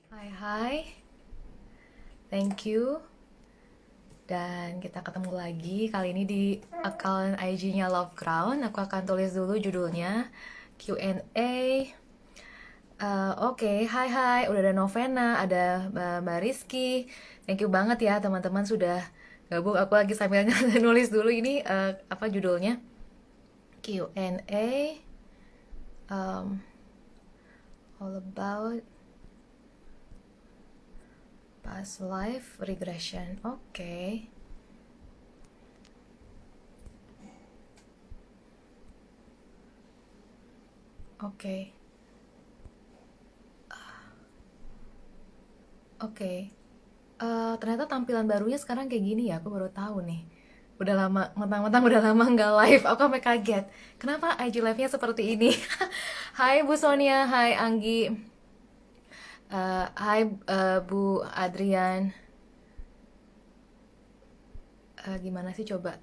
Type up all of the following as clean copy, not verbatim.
Hai hai, thank you. Dan kita ketemu lagi kali ini di account IG-nya Love Crown. Aku akan tulis dulu judulnya Q&A. Oke, hai hai, udah ada Novena, ada Mbak Rizky. Thank you banget ya teman-teman sudah gabung. Aku lagi sambil nulis dulu ini apa judulnya Q&A, um, all about past life regression. Oke. Oke. Oke. Ternyata tampilan barunya sekarang kayak gini ya, aku baru tahu nih. Udah lama, mentang-mentang udah lama nggak live, aku sampai kaget. Kenapa IG live-nya seperti ini? Hai Bu Sonia, hai Anggi, hai Bu Adrian. Gimana sih coba?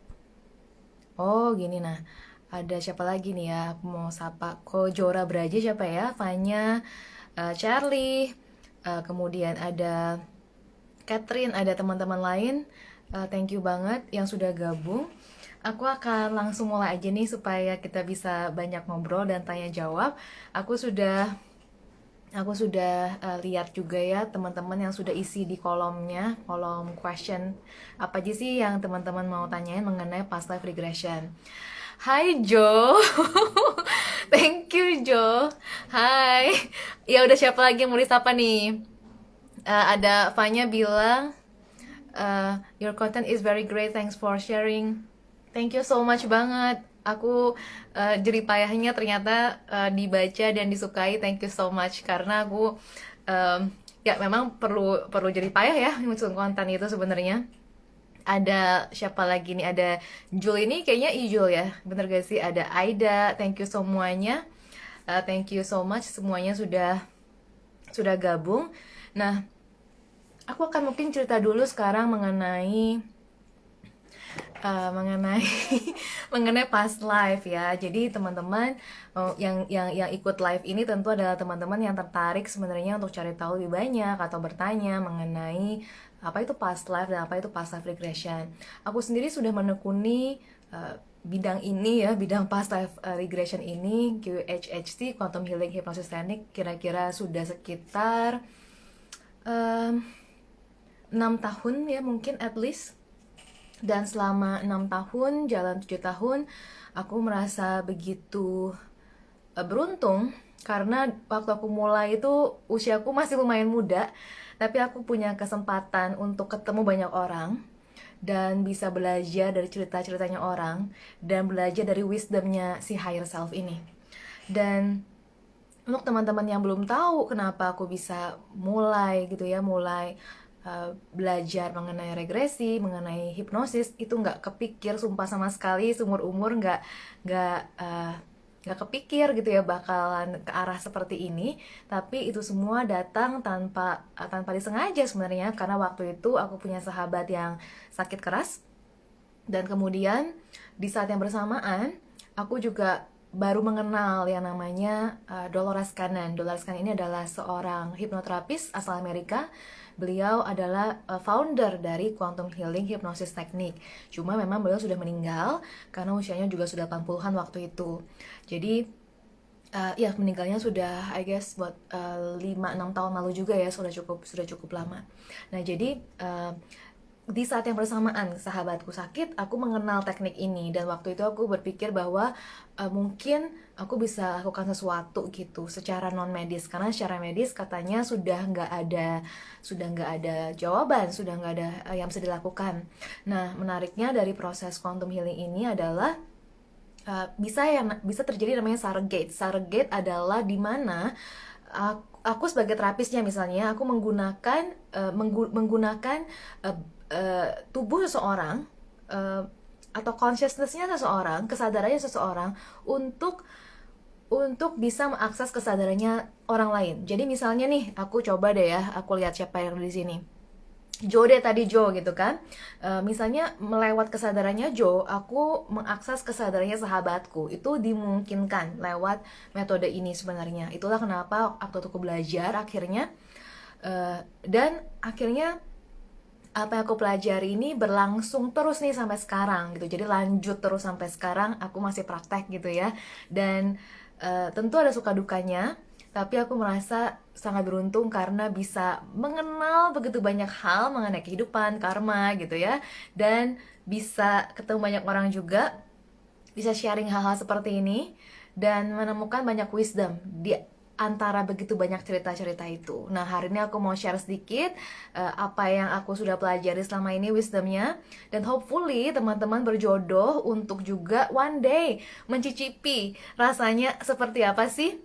Oh gini nah, ada siapa lagi nih ya? Aku mau sapa Kojora Braja siapa ya? Fanya, Charlie, kemudian ada Catherine, ada teman-teman lain. Thank you banget yang sudah gabung. Aku akan langsung mulai aja nih supaya kita bisa banyak ngobrol dan tanya jawab. Aku sudah aku sudah lihat juga ya teman-teman yang sudah isi di kolomnya, kolom question. Apa aja sih yang teman-teman mau tanyain mengenai past life regression? Hai Jo. Thank you Jo. Hai. Ya udah siapa lagi yang mau disapa nih? Ada Fanya bilang your content is very great. Thanks for sharing. Thank you so much banget. Aku jerih payahnya ternyata dibaca dan disukai. Thank you so much karena aku um, ya memang perlu perlu jerih payah ya menyusun konten itu sebenarnya. Ada siapa lagi nih? Ada Jul ini kayaknya Ijul ya. Bener gak sih? Ada Aida. Thank you semuanya. Thank you so much semuanya sudah gabung. Nah, aku akan mungkin cerita dulu sekarang mengenai mengenai mengenai past life ya. Jadi teman-teman yang ikut live ini tentu adalah teman-teman yang tertarik sebenarnya untuk cari tahu lebih banyak atau bertanya mengenai apa itu past life dan apa itu past life regression. Aku sendiri sudah menekuni bidang ini ya, bidang past life regression ini, QHHT, Quantum Healing Hypnosis Technique, kira-kira sudah sekitar um, 6 tahun ya mungkin at least. Dan selama 6 tahun, jalan 7 tahun, aku merasa begitu beruntung karena waktu aku mulai itu usiaku masih lumayan muda, tapi aku punya kesempatan untuk ketemu banyak orang dan bisa belajar dari cerita-ceritanya orang dan belajar dari wisdomnya si higher self ini. Dan untuk teman-teman yang belum tahu kenapa aku bisa mulai gitu ya, mulai belajar mengenai regresi, mengenai hipnosis, itu nggak kepikir sumpah sama sekali seumur umur, nggak nggak kepikir gitu ya bakalan ke arah seperti ini. Tapi itu semua datang tanpa disengaja sebenarnya, karena waktu itu aku punya sahabat yang sakit keras dan kemudian di saat yang bersamaan aku juga baru mengenal yang namanya Dolores Cannon. Dolores Cannon ini adalah seorang hipnoterapis asal Amerika. Beliau adalah founder dari Quantum Healing Hypnosis Technique. Cuma memang beliau sudah meninggal karena usianya juga sudah 80-an waktu itu. Jadi ya meninggalnya sudah I guess buat 5-6 tahun lalu juga ya, sudah cukup lama. Nah, jadi di saat yang bersamaan sahabatku sakit, aku mengenal teknik ini dan waktu itu aku berpikir bahwa mungkin aku bisa lakukan sesuatu gitu secara non medis, karena secara medis katanya sudah nggak ada jawaban, sudah nggak ada yang bisa dilakukan. Nah, menariknya dari proses quantum healing ini adalah bisa terjadi namanya surrogate. Surrogate adalah di mana aku sebagai terapisnya misalnya aku menggunakan uh, tubuh seseorang, uh, atau consciousnessnya seseorang, kesadarannya seseorang untuk bisa mengakses kesadarannya orang lain. Jadi misalnya nih, aku coba deh ya, aku lihat siapa yang di sini. Joe deh tadi Joe gitu kan. Misalnya melewat kesadarannya Joe, aku mengakses kesadarannya sahabatku. Itu dimungkinkan lewat metode ini sebenarnya. Itulah kenapa waktu aku belajar akhirnya Dan akhirnya apa yang aku pelajari ini berlangsung terus nih sampai sekarang gitu. Jadi lanjut terus sampai sekarang, aku masih praktek gitu ya. Dan tentu ada suka dukanya, tapi aku merasa sangat beruntung karena bisa mengenal begitu banyak hal mengenai kehidupan, karma gitu ya. Dan bisa ketemu banyak orang juga, bisa sharing hal-hal seperti ini dan menemukan banyak wisdom di antara begitu banyak cerita-cerita itu. Nah, hari ini aku mau share sedikit apa yang aku sudah pelajari selama ini, wisdomnya, dan hopefully teman-teman berjodoh untuk juga one day mencicipi rasanya seperti apa sih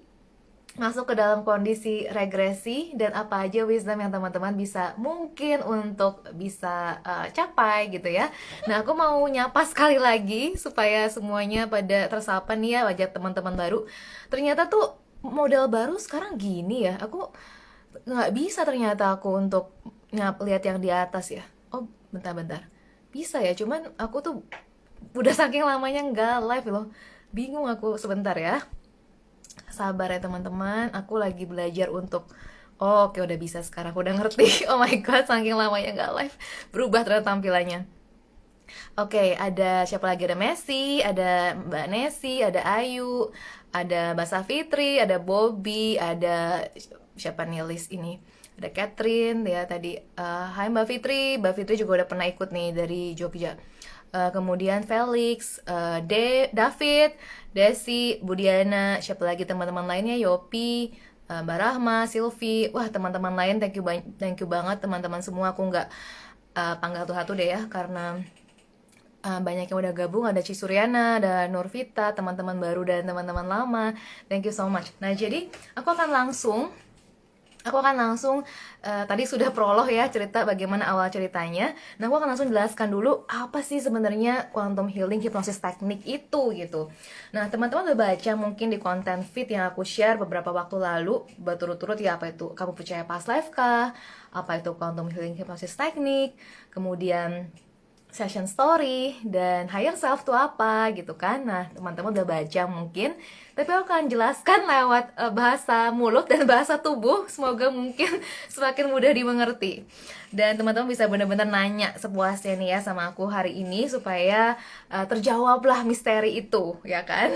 masuk ke dalam kondisi regresi, dan apa aja wisdom yang teman-teman bisa mungkin untuk bisa capai gitu ya. Nah, aku mau nyapa sekali lagi supaya semuanya pada tersapa nih ya, wajah teman-teman baru. Ternyata tuh model baru sekarang gini ya. Aku nggak bisa ternyata aku untuk lihat yang di atas ya. Oh, bentar-bentar. Bisa ya, cuman aku tuh udah saking lamanya nggak live loh. Bingung aku, sebentar ya. Sabar ya teman-teman, aku lagi belajar untuk oh, oke, udah bisa sekarang, aku udah ngerti. Oh my god, saking lamanya nggak live, berubah ternyata tampilannya. Oke, ada siapa lagi? Ada Messi, ada Mbak Nesi, ada Ayu, ada Mbak Safitri, ada Bobby, ada siapa nih list ini? Ada Catherine ya tadi. Hai Mbak Fitri, Mbak Fitri juga udah pernah ikut nih dari Jogja. Kemudian Felix, David, Desi, Budiana, siapa lagi teman-teman lainnya, Yopi, Mbak Rahma, Silvi, wah teman-teman lain, thank you banget teman-teman semua. Aku nggak panggil satu-satu deh ya, karena banyak yang udah gabung, ada Cisuryana, ada Nurvita, teman-teman baru dan teman-teman lama. Thank you so much. Nah, jadi aku akan langsung tadi sudah prolog ya, cerita bagaimana awal ceritanya. Nah, aku akan langsung jelaskan dulu apa sih sebenarnya quantum healing hypnosis teknik itu gitu. Nah, teman-teman udah baca mungkin di konten feed yang aku share beberapa waktu lalu berturut-turut ya, apa itu kamu percaya past life kah? Apa itu quantum healing hypnosis teknik? Kemudian session story dan higher self itu apa gitu kan. Nah, teman-teman udah baca mungkin, tapi aku akan jelaskan lewat bahasa mulut dan bahasa tubuh, semoga mungkin semakin mudah dimengerti. Dan teman-teman bisa benar-benar nanya sepuasnya nih ya sama aku hari ini supaya terjawablah misteri itu, ya kan?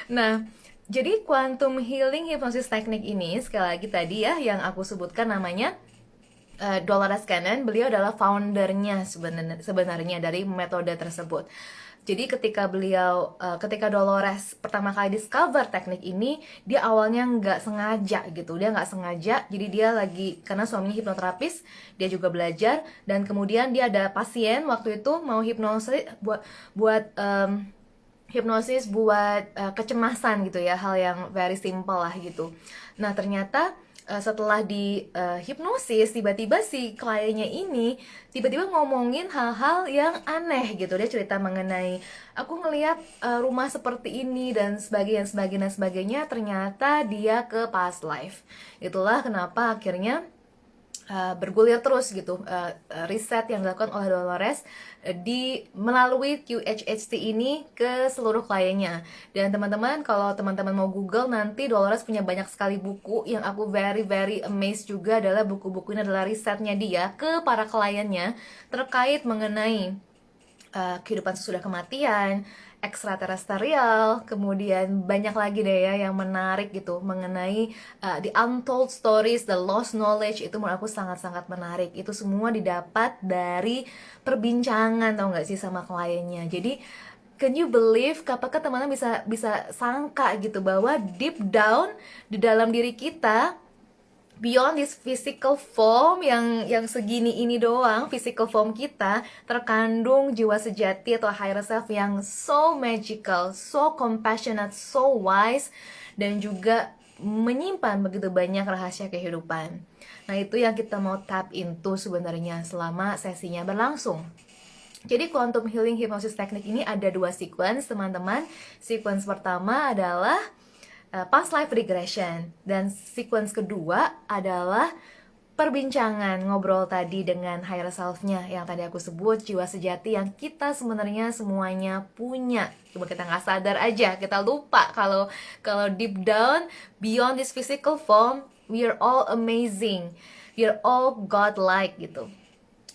Nah, jadi quantum healing hypnosis teknik ini sekali lagi tadi ya yang aku sebutkan namanya Dolores Cannon. Beliau adalah foundernya sebenarnya dari metode tersebut. Jadi ketika Dolores pertama kali discover teknik ini, dia awalnya nggak sengaja gitu, dia nggak sengaja. Jadi dia lagi, karena suaminya hipnoterapis, dia juga belajar, dan kemudian dia ada pasien waktu itu mau hipnosis hipnosis buat kecemasan gitu ya, hal yang very simple lah gitu. Nah, ternyata setelah di hipnosis, tiba-tiba si kliennya ini tiba-tiba ngomongin hal-hal yang aneh gitu. Dia cerita mengenai, aku ngelihat rumah seperti ini dan sebagainya. Ternyata dia ke past life. Itulah kenapa akhirnya bergulir terus gitu riset yang dilakukan oleh Dolores di melalui QHHT ini ke seluruh kliennya. Dan teman-teman, kalau teman-teman mau Google nanti, Dolores punya banyak sekali buku. Yang aku very very amazed juga adalah buku-buku ini adalah risetnya dia ke para kliennya terkait mengenai kehidupan sesudah kematian, ekstraterestrial, kemudian banyak lagi deh ya yang menarik gitu mengenai the untold stories, the lost knowledge. Itu menurut aku sangat-sangat menarik. Itu semua didapat dari perbincangan, tau nggak sih, sama kliennya. Jadi can you believe, apakah teman-teman bisa bisa sangka gitu bahwa deep down di dalam diri kita, beyond this physical form yang segini ini doang, physical form kita, terkandung jiwa sejati atau higher self yang so magical, so compassionate, so wise, dan juga menyimpan begitu banyak rahasia kehidupan. Nah, itu yang kita mau tap into sebenarnya selama sesinya berlangsung. Jadi quantum healing hypnosis teknik ini ada dua sequence, teman-teman. Sequence pertama adalah past life regression, dan sequence kedua adalah perbincangan, ngobrol tadi dengan higher self-nya yang tadi aku sebut, jiwa sejati yang kita sebenarnya semuanya punya. Cuma kita nggak sadar aja, kita lupa kalau deep down, beyond this physical form, we are all amazing. we are all God-like gitu.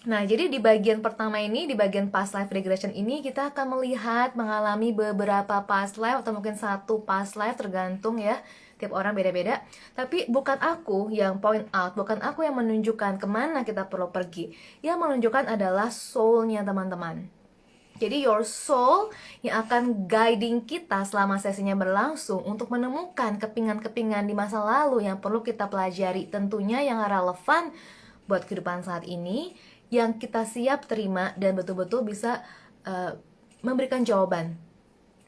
Nah, jadi di bagian pertama ini, di bagian past life regression ini, kita akan melihat, mengalami beberapa past life, atau mungkin satu past life, tergantung ya, tiap orang beda-beda. Tapi bukan aku yang point out, bukan aku yang menunjukkan kemana kita perlu pergi. Yang menunjukkan adalah soul-nya teman-teman. Jadi your soul yang akan guiding kita selama sesinya berlangsung untuk menemukan kepingan-kepingan di masa lalu yang perlu kita pelajari, tentunya yang relevan buat kehidupan saat ini, yang kita siap terima dan betul-betul bisa memberikan jawaban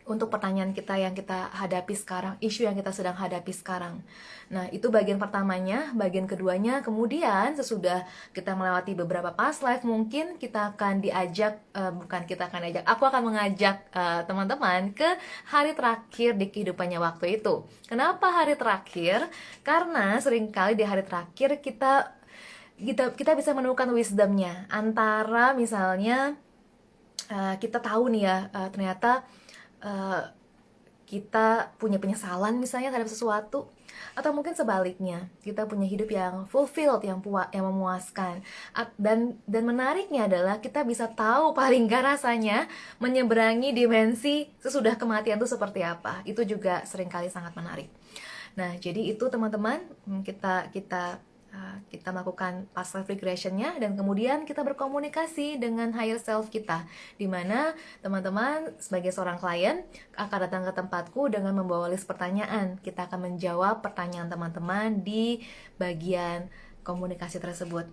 untuk pertanyaan kita yang kita hadapi sekarang, isu yang kita sedang hadapi sekarang. Nah, itu bagian pertamanya. Bagian keduanya, kemudian sesudah kita melewati beberapa past life, mungkin kita akan diajak, aku akan mengajak teman-teman ke hari terakhir di kehidupannya waktu itu. Kenapa hari terakhir? Karena seringkali di hari terakhir kita bisa menemukan wisdomnya. Antara misalnya kita tahu nih ya, ternyata kita punya penyesalan misalnya terhadap sesuatu, atau mungkin sebaliknya, kita punya hidup yang fulfilled, yang memuaskan. Dan menariknya adalah kita bisa tahu paling gak rasanya menyeberangi dimensi sesudah kematian itu seperti apa. Itu juga seringkali sangat menarik. Nah, jadi itu teman-teman, kita melakukan past life regression-nya, dan kemudian kita berkomunikasi dengan higher self kita, dimana teman-teman sebagai seorang klien akan datang ke tempatku dengan membawa list pertanyaan. Kita akan menjawab pertanyaan teman-teman di bagian komunikasi tersebut.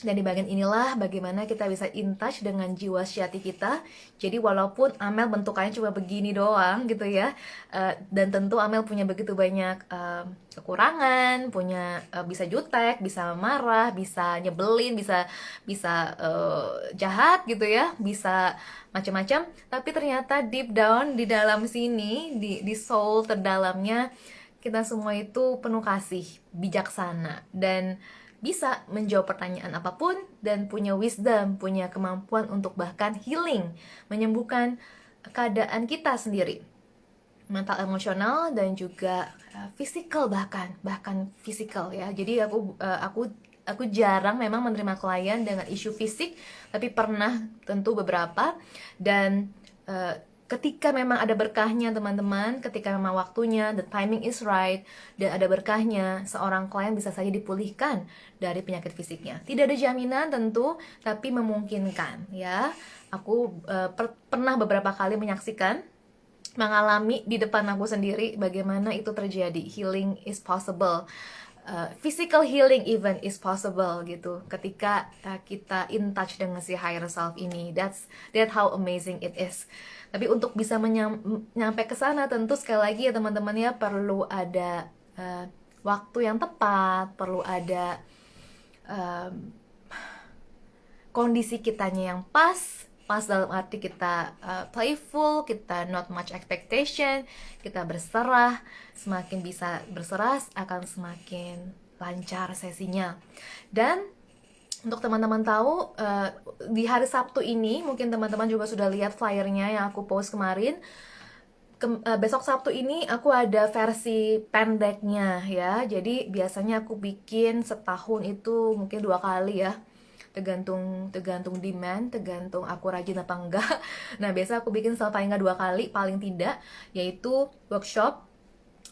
Dan di bagian inilah bagaimana kita bisa in touch dengan jiwa sejati kita. Jadi walaupun Amel bentukannya cuma begini doang gitu ya, dan tentu Amel punya begitu banyak kekurangan, bisa jutek, bisa marah, bisa nyebelin, bisa jahat gitu ya, bisa macam-macam. Tapi ternyata deep down di dalam sini, di soul terdalamnya, kita semua itu penuh kasih, bijaksana, dan bisa menjawab pertanyaan apapun, dan punya wisdom, punya kemampuan untuk bahkan healing, menyembuhkan keadaan kita sendiri, mental, emosional, dan juga physical, bahkan physical ya. Jadi aku jarang memang menerima klien dengan isu fisik, tapi pernah tentu beberapa. Dan ketika memang ada berkahnya teman-teman, ketika memang waktunya, the timing is right, dan ada berkahnya, seorang klien bisa saja dipulihkan dari penyakit fisiknya. Tidak ada jaminan tentu, tapi memungkinkan ya. Aku pernah beberapa kali menyaksikan, mengalami di depan aku sendiri bagaimana itu terjadi. Healing is possible. Physical healing even is possible gitu, ketika kita in touch dengan si higher self ini. That's how amazing it is. Tapi untuk bisa nyampe ke sana, tentu sekali lagi ya teman-teman ya, perlu ada waktu yang tepat, perlu ada kondisi kitanya yang pas dalam arti kita playful, kita not much expectation, kita berserah. Semakin bisa berserah, akan semakin lancar sesinya. Dan untuk teman-teman tahu, di hari Sabtu ini, mungkin teman-teman juga sudah lihat flyernya yang aku post kemarin. Besok Sabtu ini aku ada versi pendeknya ya. Jadi biasanya aku bikin setahun itu mungkin 2 kali ya, tergantung demand, tergantung aku rajin apa enggak. Nah, biasa aku bikin paling nggak 2 kali, paling tidak, yaitu workshop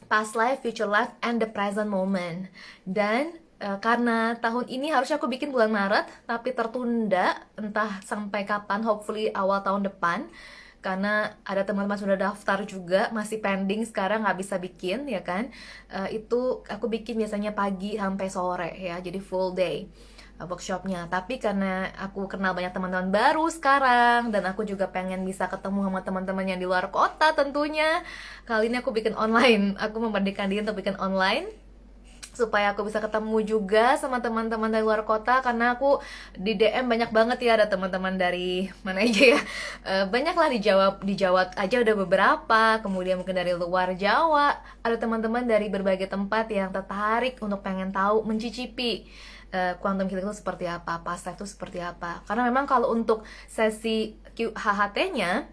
past life, future life, and the present moment. Dan karena tahun ini harusnya aku bikin bulan Maret, tapi tertunda entah sampai kapan, hopefully awal tahun depan, karena ada teman-teman sudah daftar juga, masih pending sekarang, nggak bisa bikin ya kan. Itu aku bikin biasanya pagi sampai sore ya, jadi full day workshopnya. Tapi karena aku kenal banyak teman-teman baru sekarang, dan aku juga pengen bisa ketemu sama teman-teman yang di luar kota tentunya, kali ini aku bikin online. Aku memberanikan diri untuk bikin online supaya aku bisa ketemu juga sama teman-teman dari luar kota. Karena aku di DM banyak banget ya, ada teman-teman dari mana aja ya, banyak lah, di Jawa aja udah beberapa, kemudian mungkin dari luar Jawa, ada teman-teman dari berbagai tempat yang tertarik untuk pengen tahu, mencicipi quantum healing itu seperti apa, past life itu seperti apa. Karena memang kalau untuk sesi HHT-nya,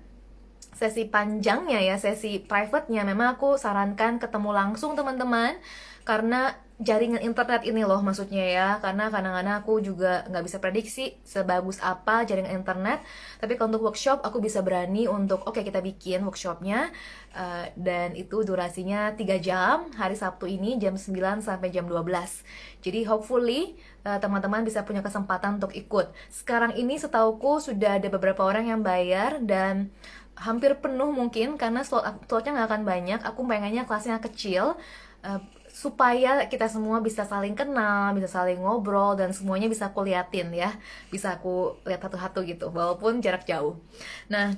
sesi panjangnya ya, sesi private-nya, memang aku sarankan ketemu langsung teman-teman, karena jaringan internet ini loh maksudnya ya, karena kadang-kadang aku juga nggak bisa prediksi sebagus apa jaringan internet, tapi kalau untuk workshop aku bisa berani untuk oke, kita bikin workshopnya, dan itu durasinya 3 jam hari Sabtu ini jam 9 sampai jam 12. Jadi hopefully teman-teman bisa punya kesempatan untuk ikut. Sekarang ini setauku sudah ada beberapa orang yang bayar dan hampir penuh mungkin karena slotnya nggak akan banyak. Aku pengennya kelasnya kecil, supaya kita semua bisa saling kenal, bisa saling ngobrol, dan semuanya bisa aku liatin ya, bisa aku lihat satu-satu gitu, walaupun jarak jauh. Nah,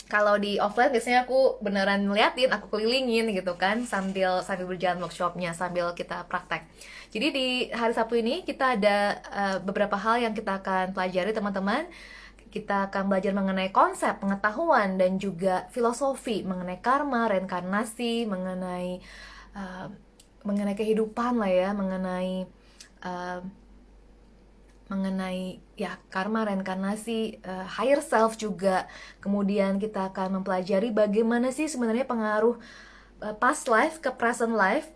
kalau di offline biasanya aku beneran ngeliatin, aku kelilingin gitu kan, sambil sambil berjalan workshopnya, sambil kita praktek. Jadi di hari Sabtu ini kita ada beberapa hal yang kita akan pelajari teman-teman. Kita akan belajar mengenai konsep, pengetahuan, dan juga filosofi mengenai karma, reinkarnasi, uh, mengenai kehidupan lah ya, uh, mengenai ya karma, reinkarnasi, higher self juga. Kemudian kita akan mempelajari bagaimana sih sebenarnya pengaruh past life ke present life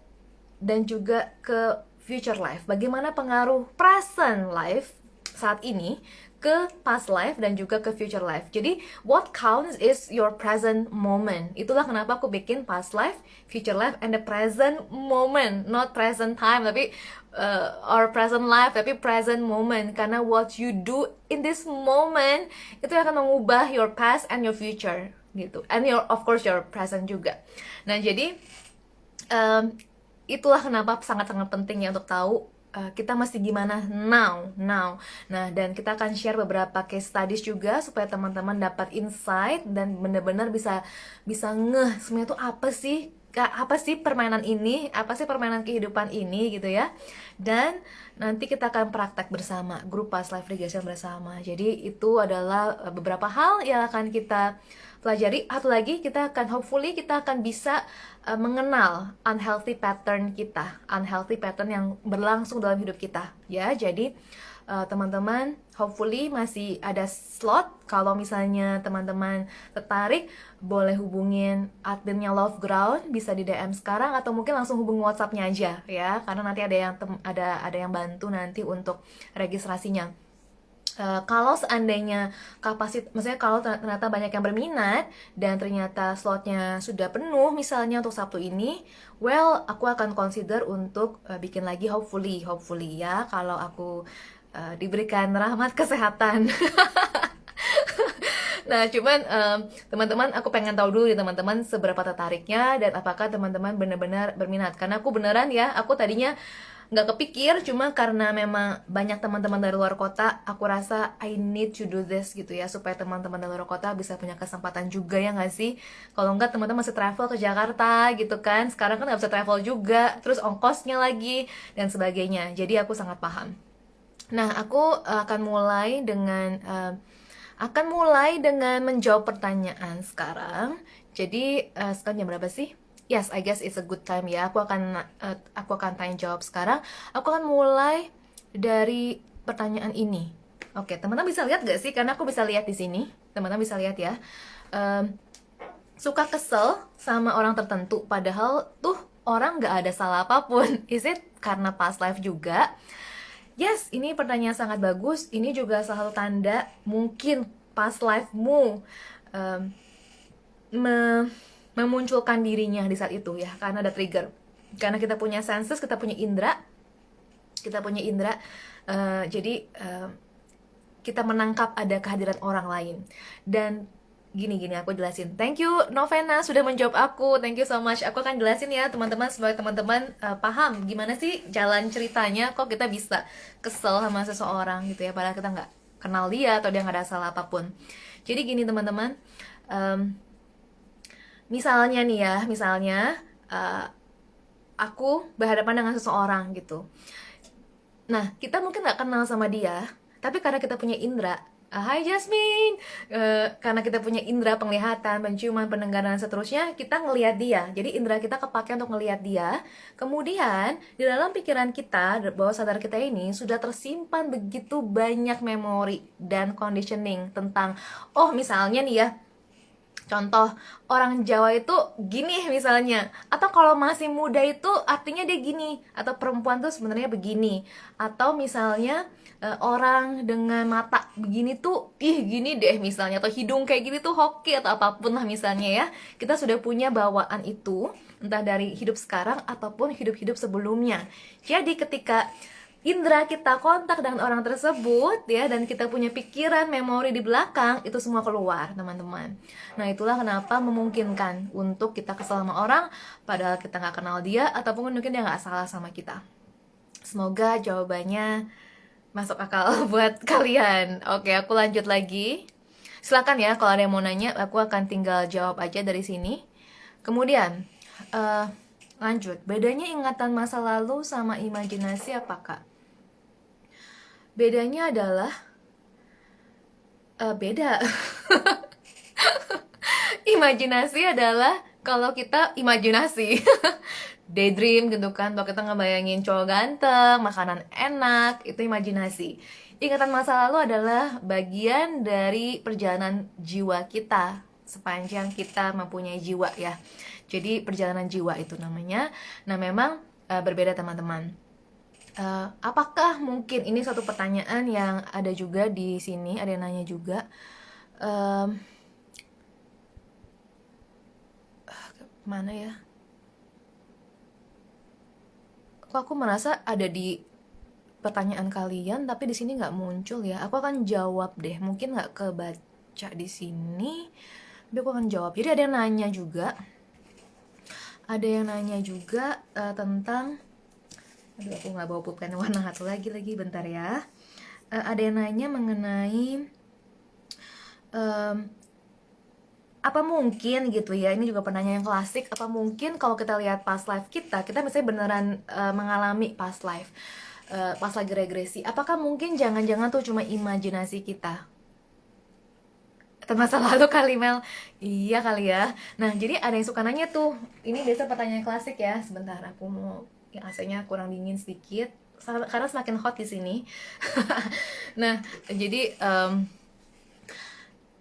dan juga ke future life. Bagaimana pengaruh present life saat ini ke past life dan juga ke future life. Jadi what counts is your present moment. Itulah kenapa aku bikin past life, future life, and the present moment. Not present time, tapi or present life, tapi present moment. Karena what you do in this moment itu akan mengubah your past and your future gitu. And your, of course, your present juga. Nah, jadi itulah kenapa sangat-sangat penting ya untuk tahu kita masih gimana now. Nah, dan kita akan share beberapa case studies juga supaya teman-teman dapat insight dan benar-benar bisa ngeh sebenarnya itu apa sih permainan ini, apa sih permainan kehidupan ini gitu ya. Dan nanti kita akan praktek bersama, grup Past Life Regression bersama. Jadi itu adalah beberapa hal yang akan kita pelajari. Satu lagi, kita akan bisa mengenal unhealthy pattern yang berlangsung dalam hidup kita ya. Jadi teman-teman hopefully masih ada slot. Kalau misalnya teman-teman tertarik, boleh hubungin adminnya Love Ground, bisa di DM sekarang atau mungkin langsung hubungi WhatsApp-nya aja ya, karena nanti ada yang bantu nanti untuk registrasinya. Kalau seandainya maksudnya kalau ternyata banyak yang berminat dan ternyata slotnya sudah penuh misalnya untuk Sabtu ini, well, aku akan consider untuk bikin lagi hopefully ya, kalau aku diberikan rahmat kesehatan. Nah, cuman teman-teman, aku pengen tahu dulu ya teman-teman seberapa tertariknya dan apakah teman-teman benar-benar berminat. Karena aku beneran ya, aku tadinya nggak kepikir, cuma karena memang banyak teman-teman dari luar kota, aku rasa I need to do this gitu ya, supaya teman-teman dari luar kota bisa punya kesempatan juga ya nggak sih? Kalau nggak, teman-teman masih travel ke Jakarta gitu kan, sekarang kan nggak bisa travel juga, terus ongkosnya lagi dan sebagainya. Jadi aku sangat paham. Nah, aku akan mulai dengan menjawab pertanyaan sekarang. Jadi sekarang jam berapa sih? Yes, I guess it's a good time ya. Aku akan tanya jawab sekarang. Aku akan mulai dari pertanyaan ini. Oke, teman-teman bisa lihat gak sih? Karena aku bisa lihat di sini. Teman-teman bisa lihat ya. Suka kesel sama orang tertentu, padahal tuh orang gak ada salah apapun. Is it karena past life juga? Yes, ini pertanyaan sangat bagus. Ini juga salah satu tanda mungkin past life-mu memunculkan dirinya di saat itu ya, karena ada trigger. Karena kita punya senses, kita punya indera, jadi kita menangkap ada kehadiran orang lain. Dan gini aku jelasin. Thank you Novena sudah menjawab aku, thank you so much. Aku akan jelasin ya teman-teman, supaya teman-teman paham gimana sih jalan ceritanya kok kita bisa kesel sama seseorang gitu ya, padahal kita nggak kenal dia atau dia nggak ada salah apapun. Jadi gini teman-teman, misalnya nih ya, aku berhadapan dengan seseorang gitu. Nah, kita mungkin nggak kenal sama dia, tapi karena kita punya indera, Hai Jasmine, karena kita punya indera penglihatan, penciuman, pendengaran, dan seterusnya, kita ngelihat dia. Jadi indera kita kepake untuk ngelihat dia. Kemudian di dalam pikiran kita, bawah sadar kita ini sudah tersimpan begitu banyak memori dan conditioning tentang, oh misalnya nih ya, Contoh, orang Jawa itu gini misalnya. Atau kalau masih muda itu artinya dia gini. Atau perempuan tuh sebenarnya begini. Atau misalnya orang dengan mata begini tuh, ih gini deh misalnya. Atau hidung kayak gini tuh hoki atau apapun lah misalnya ya. Kita sudah punya bawaan itu, entah dari hidup sekarang ataupun hidup-hidup sebelumnya. Jadi ketika indera kita kontak dengan orang tersebut ya, dan kita punya pikiran, memori di belakang, itu semua keluar teman-teman. Nah itulah kenapa memungkinkan untuk kita kesal sama orang padahal kita nggak kenal dia, ataupun mungkin dia nggak salah sama kita. Semoga jawabannya masuk akal buat kalian. Oke, aku lanjut lagi. Silakan ya kalau ada yang mau nanya, aku akan tinggal jawab aja dari sini. Kemudian lanjut, bedanya ingatan masa lalu sama imajinasi apa kak? Bedanya adalah beda. Imajinasi adalah kalau kita imajinasi daydream gitu kan, kalau kita ngebayangin cowok ganteng, makanan enak, itu imajinasi. Ingatan masa lalu adalah bagian dari perjalanan jiwa kita sepanjang kita mempunyai jiwa ya. Jadi perjalanan jiwa itu namanya. Nah memang berbeda teman-teman. Apakah mungkin ini suatu pertanyaan yang ada juga di sini, ada yang nanya juga. Mana ya? Kok aku merasa ada di pertanyaan kalian, tapi di sini nggak muncul ya. Aku akan jawab deh. Mungkin nggak kebaca di sini, tapi aku akan jawab. Jadi ada yang nanya juga. Ada yang nanya juga tentang. Aduh, aku nggak bawa pulpen warna satu lagi bentar ya. Ada yang nanya mengenai apa mungkin gitu ya, ini juga pertanyaan yang klasik, apa mungkin kalau kita lihat past life kita misalnya beneran mengalami past life, pas lagi regresi, apakah mungkin jangan-jangan tuh cuma imajinasi kita masa lalu kali Mel? Iya kali ya. Nah jadi ada yang suka nanya tuh, ini biasa pertanyaan klasik ya. Sebentar aku mau, yang AC-nya kurang dingin sedikit karena semakin hot di sini. Nah jadi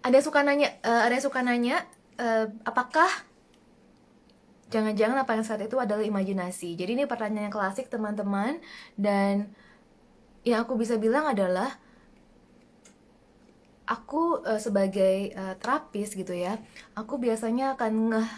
ada yang suka nanya apakah jangan-jangan apa yang saat itu adalah imajinasi. Jadi ini pertanyaan yang klasik teman-teman, dan yang aku bisa bilang adalah aku sebagai terapis gitu ya, aku biasanya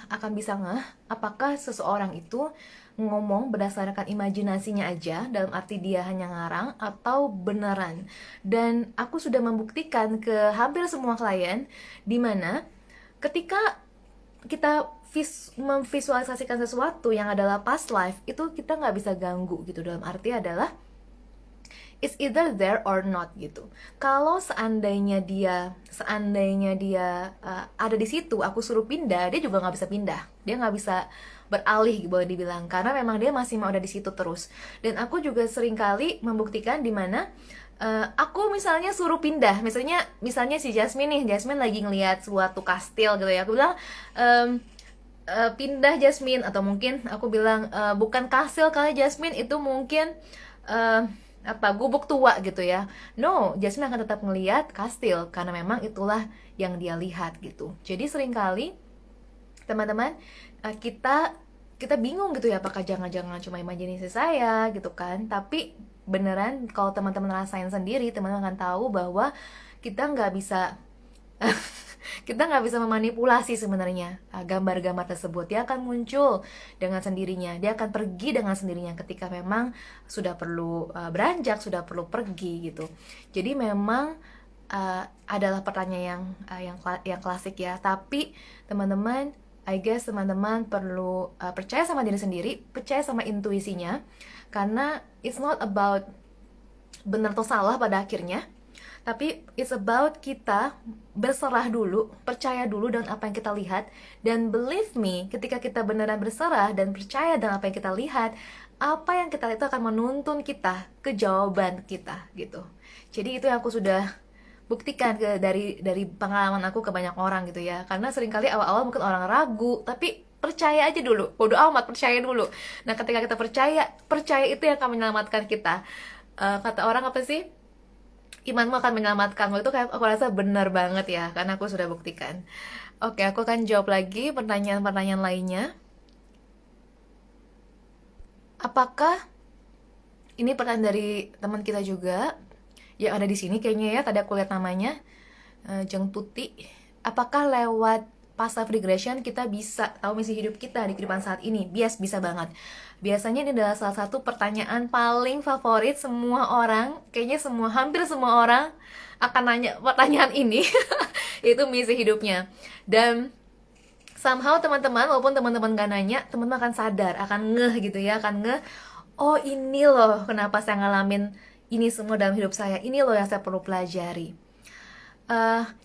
akan bisa ngeh apakah seseorang itu ngomong berdasarkan imajinasinya aja, dalam arti dia hanya ngarang atau beneran. Dan aku sudah membuktikan ke hampir semua klien, dimana ketika kita memvisualisasikan sesuatu yang adalah past life, itu kita nggak bisa ganggu gitu, dalam arti adalah it's either there or not gitu. Kalau seandainya dia ada di situ, aku suruh pindah, dia juga nggak bisa pindah. Dia nggak bisa beralih boleh dibilang, karena memang dia masih mau ada di situ terus. Dan aku juga sering kali membuktikan di mana aku misalnya suruh pindah, misalnya si Jasmine lagi ngelihat suatu kastil gitu ya, aku bilang pindah Jasmine, atau mungkin aku bilang bukan kastil kali Jasmine, itu mungkin gubuk tua gitu ya. No, Jasmine akan tetap ngelihat kastil karena memang itulah yang dia lihat gitu. Jadi seringkali teman-teman kita bingung gitu ya, apakah jangan-jangan cuma imajinasi saya gitu kan. Tapi beneran kalau teman-teman rasain sendiri, teman-teman akan tahu bahwa kita nggak bisa kita nggak bisa memanipulasi sebenarnya gambar-gambar tersebut. Dia akan muncul dengan sendirinya, dia akan pergi dengan sendirinya ketika memang sudah perlu beranjak, sudah perlu pergi gitu. Jadi memang adalah pertanyaan yang klasik ya. Tapi teman-teman, I guess teman-teman perlu percaya sama diri sendiri, percaya sama intuisinya, karena it's not about benar atau salah pada akhirnya, tapi it's about kita berserah dulu, percaya dulu dengan apa yang kita lihat. Dan believe me, ketika kita beneran berserah dan percaya dengan apa yang kita lihat, apa yang kita lihat itu akan menuntun kita ke jawaban kita gitu. Jadi itu yang aku sudah buktikan dari pengalaman aku ke banyak orang gitu ya. Karena seringkali awal-awal mungkin orang ragu, tapi percaya aja dulu, bodo amat, percaya dulu. Nah ketika kita percaya itu yang akan menyelamatkan kita. Kata orang apa sih? Imanmu akan menyelamatkanmu, itu kayak aku rasa benar banget ya, karena aku sudah buktikan. Oke, aku akan jawab lagi pertanyaan-pertanyaan lainnya. Apakah ini pertanyaan dari teman kita juga yang ada di sini kayaknya ya, tadi aku lihat namanya, Jeng Tuti. Apakah lewat past life regression kita bisa tahu misi hidup kita di kehidupan saat ini? Bisa banget. Biasanya ini adalah salah satu pertanyaan paling favorit semua orang, kayaknya hampir semua orang akan nanya pertanyaan ini, itu misi hidupnya. Dan somehow teman-teman, walaupun teman-teman gak nanya, teman-teman akan sadar, akan ngeh gitu ya, akan ngeh, oh ini loh kenapa saya ngalamin ini semua dalam hidup saya, ini loh yang saya perlu pelajari.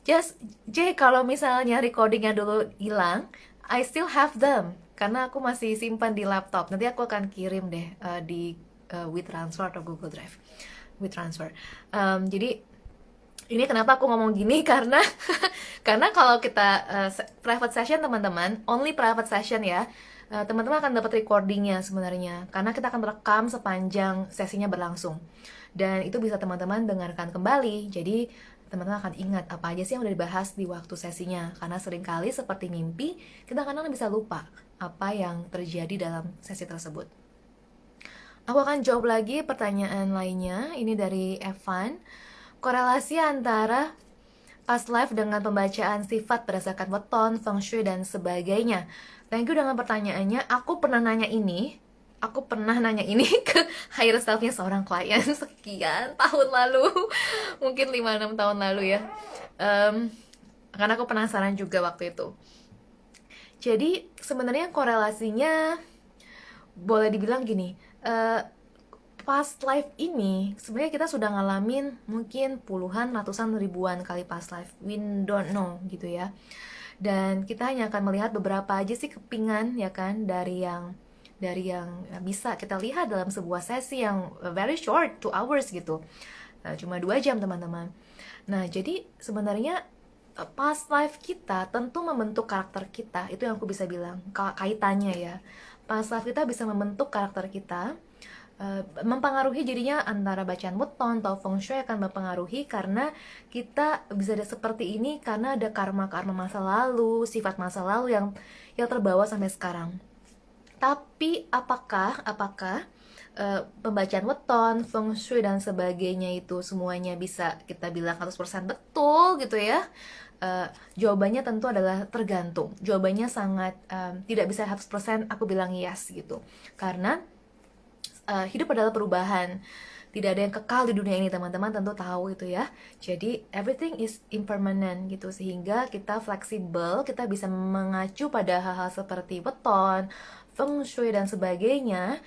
Just J, kalau misalnya recordingnya dulu hilang, I still have them karena aku masih simpan di laptop. Nanti aku akan kirim deh di WeTransfer atau Google Drive. WeTransfer. Jadi ini kenapa aku ngomong gini karena karena kalau kita private session teman-teman, only private session ya, teman-teman akan dapat recordingnya sebenarnya karena kita akan rekam sepanjang sesinya berlangsung dan itu bisa teman-teman dengarkan kembali. Jadi teman-teman akan ingat apa aja sih yang udah dibahas di waktu sesinya, karena seringkali seperti mimpi kita kadang bisa lupa apa yang terjadi dalam sesi tersebut. Aku akan jawab lagi pertanyaan lainnya. Ini dari Evan. Korelasi antara past life dengan pembacaan sifat berdasarkan weton, feng shui, dan sebagainya. Thank you dengan pertanyaannya. Aku pernah nanya ini ke higher self-nya seorang klien sekian tahun lalu, mungkin 5-6 tahun lalu ya. Karena aku penasaran juga waktu itu. Jadi sebenarnya korelasinya boleh dibilang gini, past life ini sebenarnya kita sudah ngalamin mungkin puluhan, ratusan, ribuan kali past life. We don't know gitu ya. Dan kita hanya akan melihat beberapa aja sih kepingan ya kan dari yang bisa kita lihat dalam sebuah sesi yang very short, 2 hours gitu. Cuma 2 jam teman-teman. Nah, jadi sebenarnya past life kita tentu membentuk karakter kita. Itu yang aku bisa bilang kaitannya ya. Past life kita bisa membentuk karakter kita, mempengaruhi jadinya antara bacaan weton atau feng shui akan mempengaruhi karena kita bisa ada seperti ini karena ada karma-karma masa lalu, sifat masa lalu yang terbawa sampai sekarang. Tapi apakah pembacaan weton, feng shui dan sebagainya itu semuanya bisa kita bilang 100% betul gitu ya? Jawabannya tentu adalah tergantung. Jawabannya sangat tidak bisa 100% aku bilang yes gitu. Karena hidup adalah perubahan. Tidak ada yang kekal di dunia ini, teman-teman tentu tahu itu ya. Jadi everything is impermanent gitu, sehingga kita fleksibel, kita bisa mengacu pada hal-hal seperti weton, feng shui dan sebagainya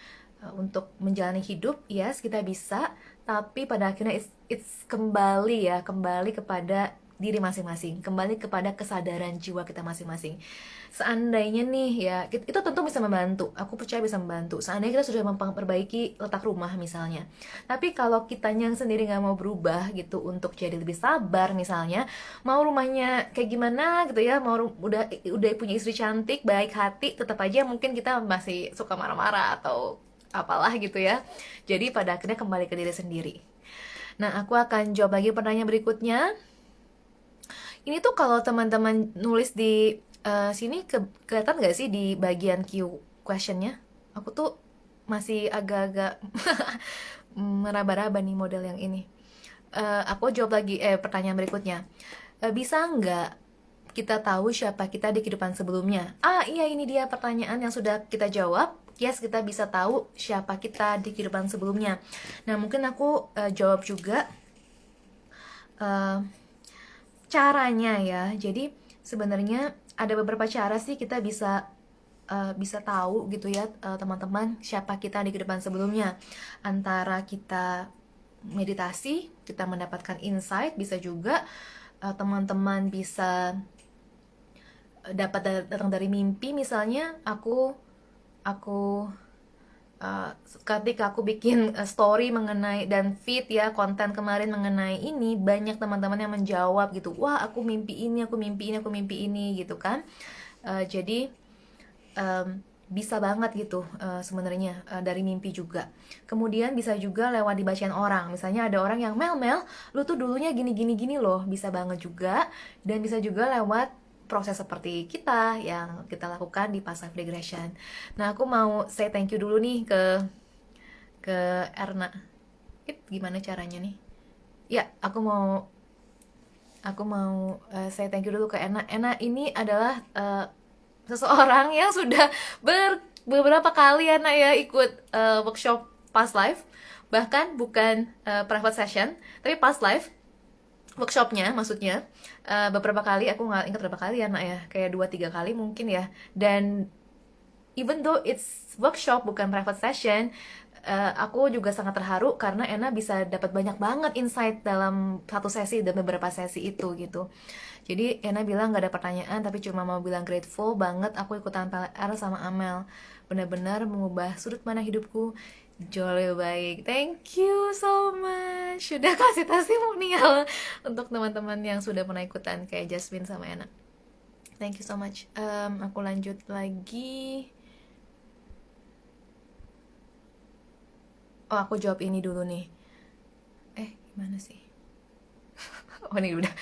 untuk menjalani hidup. Yes, kita bisa, tapi pada akhirnya it's kembali kepada diri masing-masing, kembali kepada kesadaran jiwa kita masing-masing. Seandainya nih ya, itu tentu bisa membantu, aku percaya bisa membantu. Seandainya kita sudah memperbaiki letak rumah misalnya, tapi kalau kitanya sendiri nggak mau berubah gitu untuk jadi lebih sabar misalnya, mau rumahnya kayak gimana gitu ya, mau udah punya istri cantik, baik hati, tetap aja mungkin kita masih suka marah-marah atau apalah gitu ya. Jadi pada akhirnya kembali ke diri sendiri. Nah, aku akan jawab lagi pertanyaan berikutnya. Ini tuh kalau teman-teman nulis di sini kelihatan nggak sih di bagian Q questionnya? Aku tuh masih agak-agak meraba-raba nih model yang ini. Aku jawab lagi pertanyaan berikutnya. Bisa nggak kita tahu siapa kita di kehidupan sebelumnya? Iya, ini dia pertanyaan yang sudah kita jawab. Yes, kita bisa tahu siapa kita di kehidupan sebelumnya. Nah, mungkin aku jawab juga caranya ya. Jadi sebenarnya ada beberapa cara sih kita bisa tahu gitu ya, teman-teman, siapa kita di kehidupan sebelumnya. Antara kita meditasi, kita mendapatkan insight, bisa juga teman-teman bisa dapat datang dari mimpi. Misalnya aku ketika aku bikin story mengenai dan feed ya, konten kemarin mengenai ini, banyak teman-teman yang menjawab gitu, wah aku mimpi ini, aku mimpi ini, aku mimpi ini gitu kan. Jadi bisa banget gitu sebenarnya dari mimpi juga. Kemudian bisa juga lewat dibacaan orang. Misalnya ada orang yang Mel, lu tuh dulunya gini gini gini loh, bisa banget juga. Dan bisa juga lewat proses seperti kita yang kita lakukan di past life regression. Nah, aku mau say thank you dulu nih ke Erna. Gimana caranya nih? Ya, aku mau say thank you dulu ke Ena. Ena ini adalah seseorang yang sudah beberapa kali Ena ya ikut workshop past life, bahkan bukan private session, tapi past life workshopnya maksudnya. Beberapa kali, aku nggak ingat berapa kali ya Nak ya, kayak 2-3 kali mungkin ya. Dan even though it's workshop bukan private session, aku juga sangat terharu karena Ena bisa dapat banyak banget insight dalam satu sesi dan beberapa sesi itu gitu. Jadi Ena bilang gak ada pertanyaan, tapi cuma mau bilang grateful banget aku ikutan PLR sama Amel, benar-benar mengubah sudut pandang hidupku jauh lebih baik. Thank you so much sudah kasih testimonial untuk teman-teman yang sudah pernah ikutan kayak Jasmine sama Ena. Thank you so much. Aku lanjut lagi. Oh, aku jawab ini dulu nih. Gimana sih? Oh, ini udah.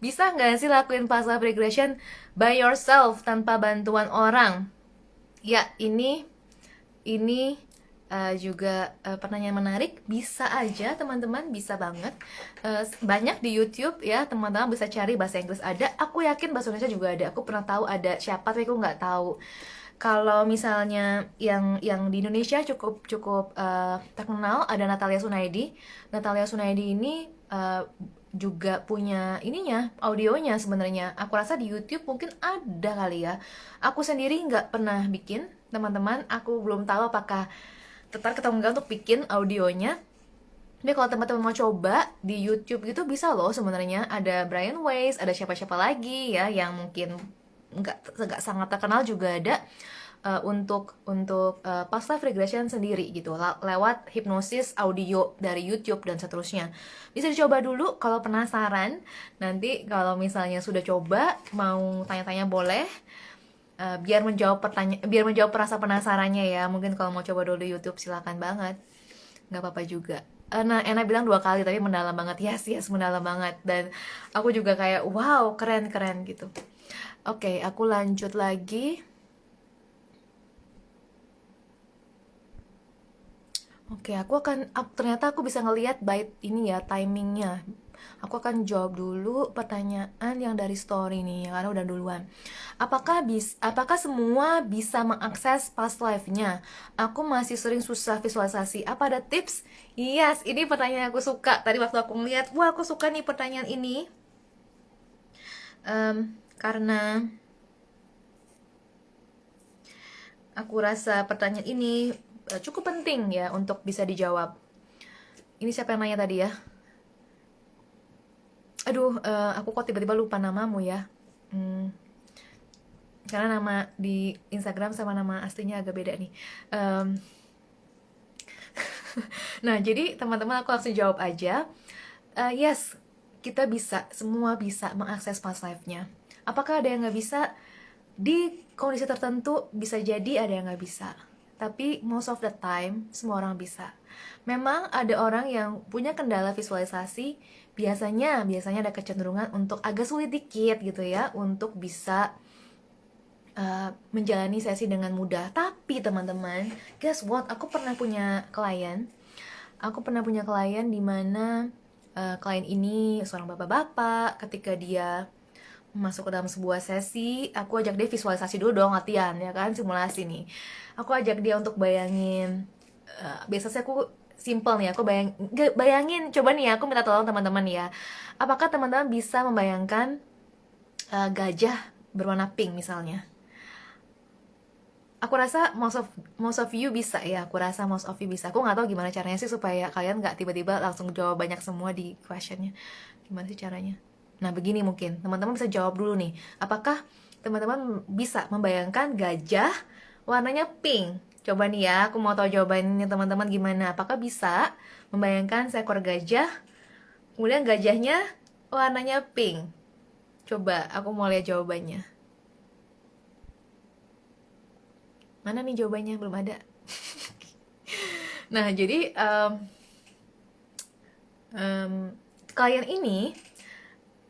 Bisa nggak sih lakuin past life regression by yourself tanpa bantuan orang? Ya, ini juga pertanyaan menarik. Bisa aja teman-teman, bisa banget. Banyak di YouTube ya, teman-teman bisa cari bahasa Inggris ada. Aku yakin bahasa Indonesia juga ada. Aku pernah tahu ada siapa, tapi aku nggak tahu. Kalau misalnya yang di Indonesia cukup terkenal ada Natalia Sunaidi. Natalia Sunaidi ini juga punya ininya, audionya sebenarnya. Aku rasa di YouTube mungkin ada kali ya. Aku sendiri nggak pernah bikin, teman-teman. Aku belum tahu apakah tertarik atau enggak untuk bikin audionya. Tapi kalau teman-teman mau coba di YouTube gitu bisa loh sebenarnya. Ada Brian Weiss, ada siapa-siapa lagi ya yang mungkin nggak sangat terkenal juga ada untuk past life regression sendiri gitu lewat hipnosis audio dari YouTube dan seterusnya. Bisa dicoba dulu kalau penasaran. Nanti kalau misalnya sudah coba mau tanya-tanya boleh. Biar menjawab rasa penasarannya ya. Mungkin kalau mau coba dulu di YouTube silakan banget, nggak apa-apa juga. Nah, Ena bilang 2 kali tapi mendalam banget. Yes, mendalam banget. Dan aku juga kayak wow, keren gitu. Oke, aku lanjut lagi. Oke, ternyata aku bisa ngelihat bait ini ya, timingnya. Aku akan jawab dulu pertanyaan yang dari story nih, karena udah duluan. Apakah semua bisa mengakses past life-nya? Aku masih sering susah visualisasi. Apa ada tips? Yes, ini pertanyaan yang aku suka. Tadi waktu aku ngeliat, wah aku suka nih pertanyaan ini. Karena aku rasa pertanyaan ini cukup penting ya untuk bisa dijawab. Ini siapa yang nanya tadi ya? Aduh, aku kok tiba-tiba lupa namamu ya. Karena nama di Instagram sama nama aslinya agak beda nih. Nah, jadi teman-teman aku langsung jawab aja. Yes, kita semua bisa mengakses past life-nya. Apakah ada yang nggak bisa? Di kondisi tertentu bisa jadi ada yang nggak bisa. Tapi most of the time, semua orang bisa. Memang ada orang yang punya kendala visualisasi, biasanya ada kecenderungan untuk agak sulit dikit gitu ya, untuk bisa menjalani sesi dengan mudah. Tapi teman-teman, guess what? Aku pernah punya klien di mana klien ini seorang bapak-bapak. Ketika dia masuk ke dalam sebuah sesi, aku ajak dia visualisasi dulu dong, latihan ya kan, simulasi nih. Aku ajak dia untuk bayangin, biasanya aku simple nih, aku bayangin, coba nih ya, aku minta tolong teman-teman ya. Apakah teman-teman bisa membayangkan gajah berwarna pink misalnya? Aku rasa most of you bisa ya. Aku rasa most of you bisa. Aku nggak tahu gimana caranya sih supaya kalian nggak tiba-tiba langsung jawab banyak semua di questionnya. Gimana sih caranya? Nah, begini mungkin teman-teman bisa jawab dulu nih. Apakah teman-teman bisa membayangkan gajah warnanya pink? Coba nih ya, aku mau tahu jawabannya teman-teman gimana. Apakah bisa membayangkan seekor gajah, kemudian gajahnya warnanya pink? Coba, aku mau lihat jawabannya. Mana nih jawabannya? Belum ada. Nah, jadi klien ini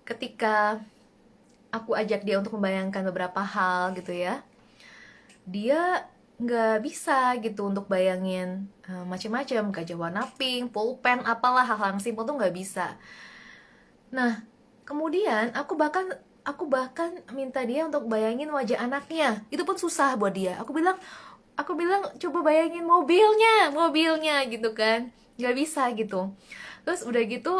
ketika aku ajak dia untuk membayangkan beberapa hal gitu ya, dia nggak bisa gitu untuk bayangin macam-macam, gajah warna pink, pulpen, apalah hal-hal yang simpel tuh nggak bisa. Nah, kemudian aku bahkan minta dia untuk bayangin wajah anaknya. Itu pun susah buat dia. Aku bilang coba bayangin mobilnya gitu kan. Nggak bisa gitu. Terus udah gitu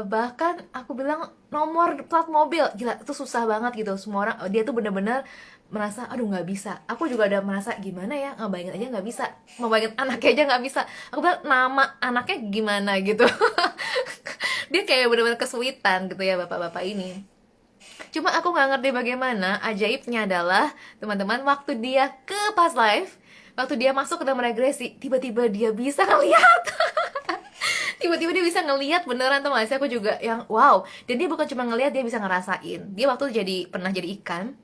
bahkan aku bilang nomor plat mobil. Gila, itu susah banget gitu. Semua orang dia tuh bener-bener merasa aduh nggak bisa. Aku juga udah merasa gimana ya, ngebayangin aja nggak bisa, ngebayangin anaknya aja nggak bisa. Aku bilang nama anaknya gimana gitu. Dia kayak bener-bener kesulitan gitu ya bapak-bapak ini. Cuma aku nggak ngerti bagaimana ajaibnya adalah teman-teman, waktu dia ke pas live, waktu dia masuk ke dalam regresi, tiba-tiba dia bisa ngelihat. Tiba-tiba dia bisa ngelihat beneran, tuh masih aku juga yang wow. Dan dia bukan cuma ngelihat, dia bisa ngerasain. Dia waktu pernah jadi ikan,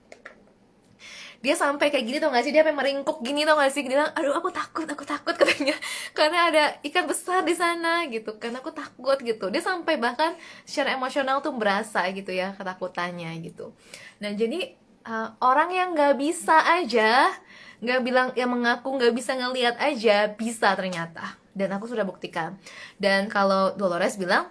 dia sampai kayak gini, tau gak sih, dia sampai meringkuk gini, tau gak sih, dia bilang aduh aku takut katanya, karena ada ikan besar di sana gitu kan, aku takut gitu. Dia sampai bahkan secara emosional tuh berasa gitu ya ketakutannya gitu. Nah jadi orang yang nggak bisa aja, nggak bilang, yang mengaku nggak bisa ngelihat aja bisa ternyata, dan aku sudah buktikan. Dan kalau Dolores bilang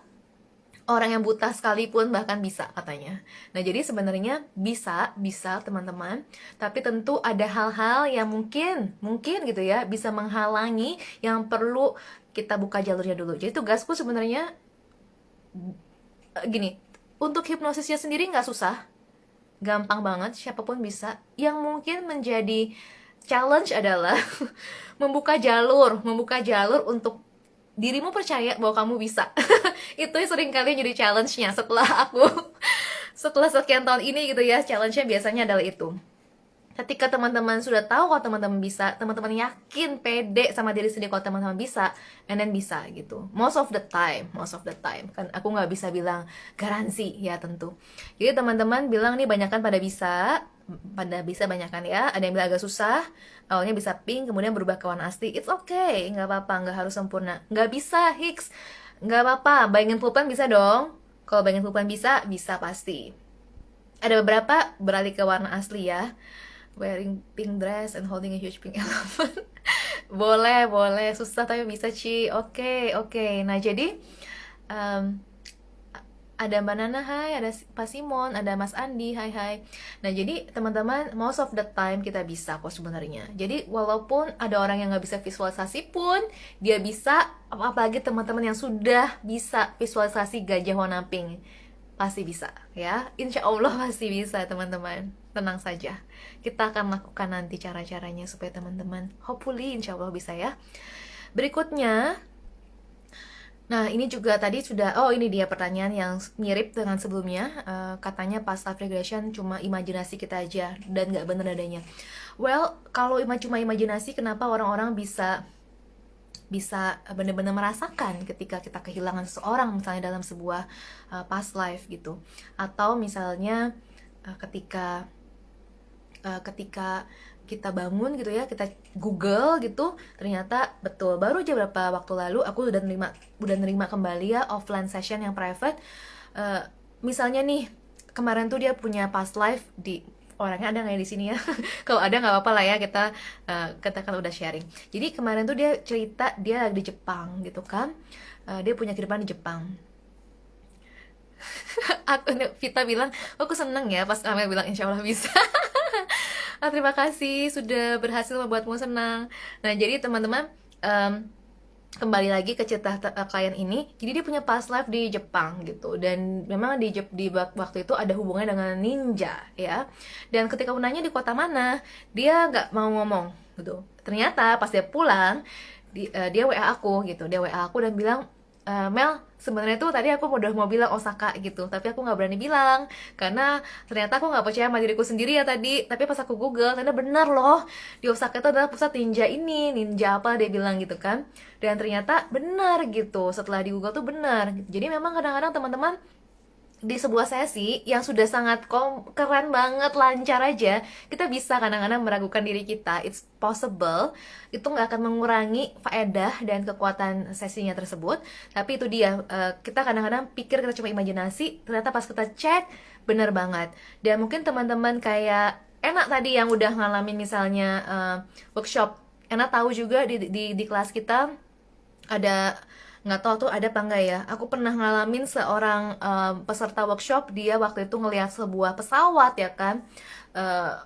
orang yang buta sekalipun bahkan bisa katanya. Nah, jadi sebenarnya bisa teman-teman, tapi tentu ada hal-hal yang mungkin gitu ya, bisa menghalangi, yang perlu kita buka jalurnya dulu. Jadi tugasku sebenarnya gini, untuk hipnosisnya sendiri nggak susah, gampang banget, siapapun bisa. Yang mungkin menjadi challenge adalah membuka jalur untuk dirimu percaya bahwa kamu bisa. Itu sering kali jadi challenge-nya setelah sekian tahun ini gitu ya. Challenge-nya biasanya adalah itu. Ketika teman-teman sudah tahu kalau teman-teman bisa, teman-teman yakin, pede sama diri sendiri kalau teman-teman bisa, and then bisa gitu. Most of the time kan aku nggak bisa bilang garansi ya tentu. Jadi teman-teman bilang nih banyakan pada bisa banyakan ya. Ada yang bilang agak susah, awalnya bisa pink kemudian berubah ke warna asli. It's okay, nggak apa-apa, nggak harus sempurna. Nggak bisa Hicks, nggak apa-apa. Bayangin pulpen bisa dong. Kalau bayangin pulpen bisa pasti. Ada beberapa beralih ke warna asli ya, wearing pink dress and holding a huge pink elephant. boleh susah tapi bisa Ci. Oke. Nah jadi ada Mbak Nana, hai, ada Pak Simon, ada Mas Andi, hai. Nah jadi teman-teman, most of the time kita bisa kok sebenarnya. Jadi walaupun ada orang yang nggak bisa visualisasi pun dia bisa, apalagi teman-teman yang sudah bisa visualisasi gajah warna pink, pasti bisa ya, insya Allah pasti bisa teman-teman. Tenang saja, kita akan lakukan nanti cara-caranya supaya teman-teman hopefully insya Allah bisa ya. Berikutnya, nah ini juga tadi sudah, ini dia pertanyaan yang mirip dengan sebelumnya. Katanya pas live regression cuma imajinasi kita aja dan nggak bener adanya. Well, kalau cuma imajinasi, kenapa orang-orang bisa benar-benar merasakan ketika kita kehilangan seseorang misalnya dalam sebuah past life gitu, atau misalnya ketika kita bangun gitu ya, kita Google gitu, ternyata betul baru aja berapa waktu lalu aku udah nerima kembali ya offline session yang private. Misalnya nih kemarin tuh dia punya past life di, orangnya ada nggak ya di sini ya? Kalau ada nggak apa-apa lah ya, kita kan udah sharing. Jadi kemarin tuh dia cerita dia lagi di Jepang gitu kan, dia punya kehidupan di Jepang. Vita bilang aku seneng ya pas Amel bilang insya Allah bisa. Terima kasih sudah berhasil membuatmu senang. Nah jadi teman-teman, kembali lagi ke cerita klien ini. Jadi dia punya past life di Jepang gitu, dan memang di waktu itu ada hubungannya dengan ninja ya. Dan ketika aku nanya di kota mana, dia nggak mau ngomong gitu. Ternyata pas dia pulang, dia WA aku gitu, dan bilang, Mel, sebenarnya tuh tadi aku udah mau bilang Osaka gitu, tapi aku nggak berani bilang karena ternyata aku nggak percaya sama diriku sendiri ya tadi. Tapi pas aku Google, ternyata benar loh, di Osaka itu adalah pusat ninja ini, ninja apa dia bilang gitu kan. Dan ternyata benar gitu, setelah di Google tuh benar. Jadi memang kadang-kadang teman-teman di sebuah sesi yang sudah sangat keren banget, lancar aja, kita bisa kadang-kadang meragukan diri kita. It's possible, itu nggak akan mengurangi faedah dan kekuatan sesinya tersebut. Tapi itu dia, kita kadang-kadang pikir kita cuma imajinasi, ternyata pas kita cek, bener banget. Dan mungkin teman-teman kayak enak tadi yang udah ngalamin misalnya workshop, enak tahu juga di kelas kita ada, nggak tahu tuh ada apa enggak ya, aku pernah ngalamin seorang peserta workshop, dia waktu itu ngelihat sebuah pesawat ya kan, eh,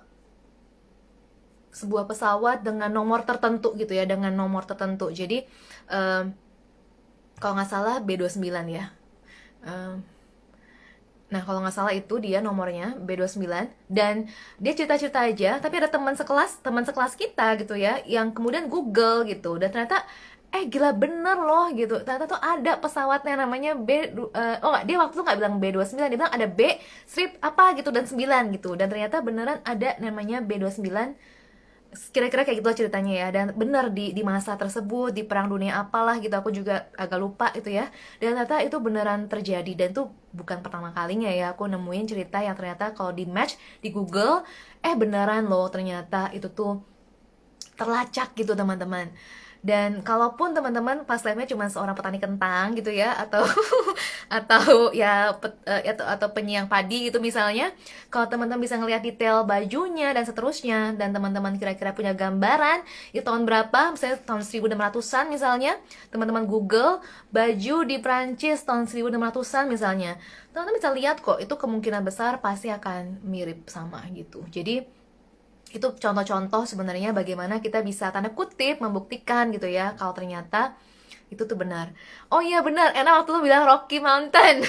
sebuah pesawat dengan nomor tertentu gitu ya, dengan nomor tertentu. Jadi eh, kalau nggak salah B29 ya. Eh, Nah, kalau nggak salah itu dia nomornya B29, dan dia cerita-cerita aja, tapi ada teman sekelas kita gitu ya, yang kemudian Google gitu, dan ternyata gila bener loh gitu. Ternyata tuh ada pesawatnya namanya oh nggak, dia waktu itu nggak bilang B29, dia bilang ada B strip apa gitu dan 9 gitu. Dan ternyata beneran ada namanya B29, kira-kira kayak gitu ceritanya ya. Dan bener di masa tersebut, di perang dunia apalah gitu, aku juga agak lupa itu ya. Dan ternyata itu beneran terjadi, dan itu bukan pertama kalinya ya aku nemuin cerita yang ternyata kalau di match di Google, beneran loh ternyata itu tuh terlacak gitu teman-teman. Dan kalaupun teman-teman pas live-nya cuma seorang petani kentang gitu ya, atau atau ya atau penyiang padi gitu misalnya, kalau teman-teman bisa ngelihat detail bajunya dan seterusnya, dan teman-teman kira-kira punya gambaran itu tahun berapa, misalnya tahun 1600-an misalnya, teman-teman Google baju di Prancis tahun 1600-an misalnya, teman-teman bisa lihat kok itu kemungkinan besar pasti akan mirip sama gitu. Jadi itu contoh-contoh sebenarnya bagaimana kita bisa tanda kutip membuktikan gitu ya kalau ternyata itu tuh benar. Oh iya benar, Ena waktu itu bilang Rocky Mountain.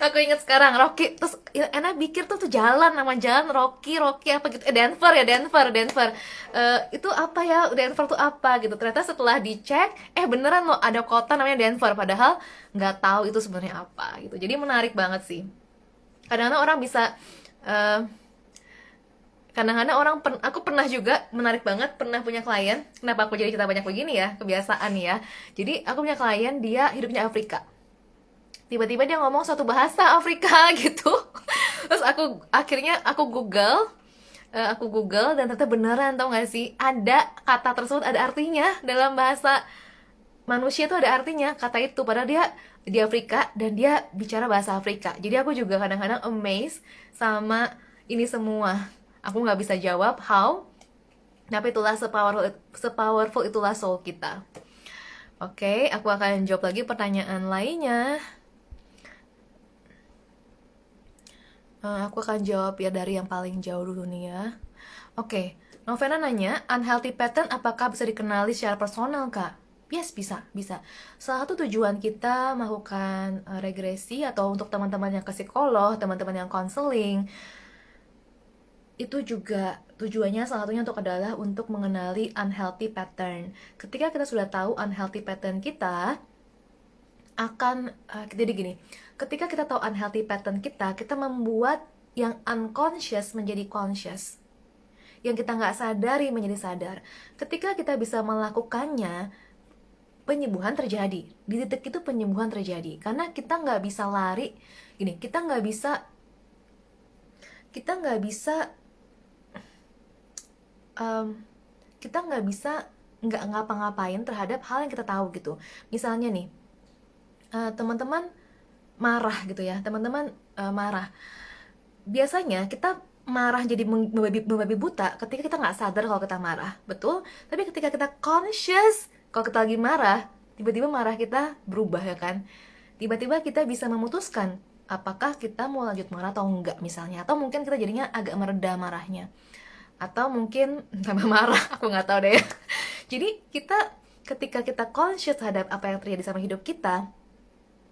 Aku inget sekarang, Rocky. Terus Ena pikir tuh jalan, nama jalan Rocky apa gitu. Denver ya, Denver. Itu apa ya, Denver tuh apa gitu. Ternyata setelah dicek, beneran loh ada kota namanya Denver. Padahal nggak tahu itu sebenarnya apa gitu. Jadi menarik banget sih. Kadang-kadang orang bisa eh, kadang-kadang aku pernah juga, menarik banget, pernah punya klien. Kenapa aku jadi cerita banyak begini ya, kebiasaan ya. Jadi aku punya klien, dia hidupnya Afrika, tiba-tiba dia ngomong satu bahasa Afrika gitu. Terus aku google dan ternyata beneran, tau gak sih, ada kata tersebut ada artinya dalam bahasa manusia, tuh ada artinya kata itu, padahal dia di Afrika dan dia bicara bahasa Afrika. Jadi aku juga kadang-kadang amazed sama ini semua. Aku nggak bisa jawab how, tapi itulah sepowerful itulah soul kita. Oke, aku akan jawab lagi pertanyaan lainnya. Aku akan jawab ya dari yang paling jauh dulu nih ya. Oke, Novena nanya, unhealthy pattern apakah bisa dikenali secara personal, Kak? Yes, bisa. Salah satu tujuan kita melakukan regresi, atau untuk teman-teman yang ke psikolog, teman-teman yang konseling, itu juga tujuannya salah satunya adalah untuk mengenali unhealthy pattern. Ketika kita sudah tahu unhealthy pattern kita, akan jadi gini, ketika kita tahu unhealthy pattern kita membuat yang unconscious menjadi conscious, yang kita nggak sadari menjadi sadar. Ketika kita bisa melakukannya, penyembuhan terjadi. Di titik itu penyembuhan terjadi, karena kita nggak bisa lari. Gini, kita nggak bisa kita nggak bisa nggak ngapa-ngapain terhadap hal yang kita tahu gitu. Misalnya nih, teman-teman marah gitu ya, teman-teman marah. Biasanya kita marah jadi membabi buta ketika kita nggak sadar kalau kita marah, betul? Tapi ketika kita conscious kalau kita lagi marah, tiba-tiba marah kita berubah ya kan? Tiba-tiba kita bisa memutuskan apakah kita mau lanjut marah atau enggak misalnya, atau mungkin kita jadinya agak mereda marahnya, atau mungkin tambah marah, aku nggak tahu deh. Jadi ketika kita conscious terhadap apa yang terjadi sama hidup kita,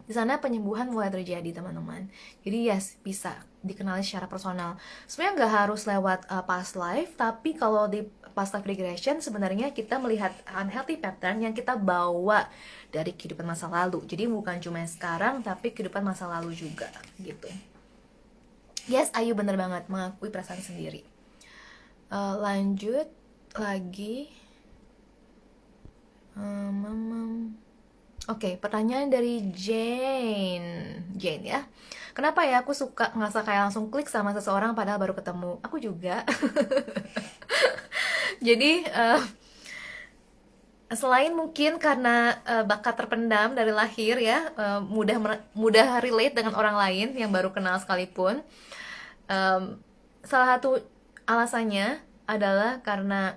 di sana penyembuhan mulai terjadi teman-teman. Jadi yes, bisa dikenali secara personal. Sebenarnya nggak harus lewat past life, tapi kalau di past life regression sebenarnya kita melihat unhealthy pattern yang kita bawa dari kehidupan masa lalu. Jadi bukan cuma sekarang, tapi kehidupan masa lalu juga gitu. Yes, Ayu bener banget, mengakui perasaan sendiri. Lanjut lagi. Oke, pertanyaan dari Jane. Jane ya. Kenapa ya aku suka ngerasa kayak langsung klik sama seseorang padahal baru ketemu? Aku juga. Jadi, selain mungkin karena bakat terpendam dari lahir ya, mudah relate dengan orang lain yang baru kenal sekalipun. Em, Salah satu alasannya adalah karena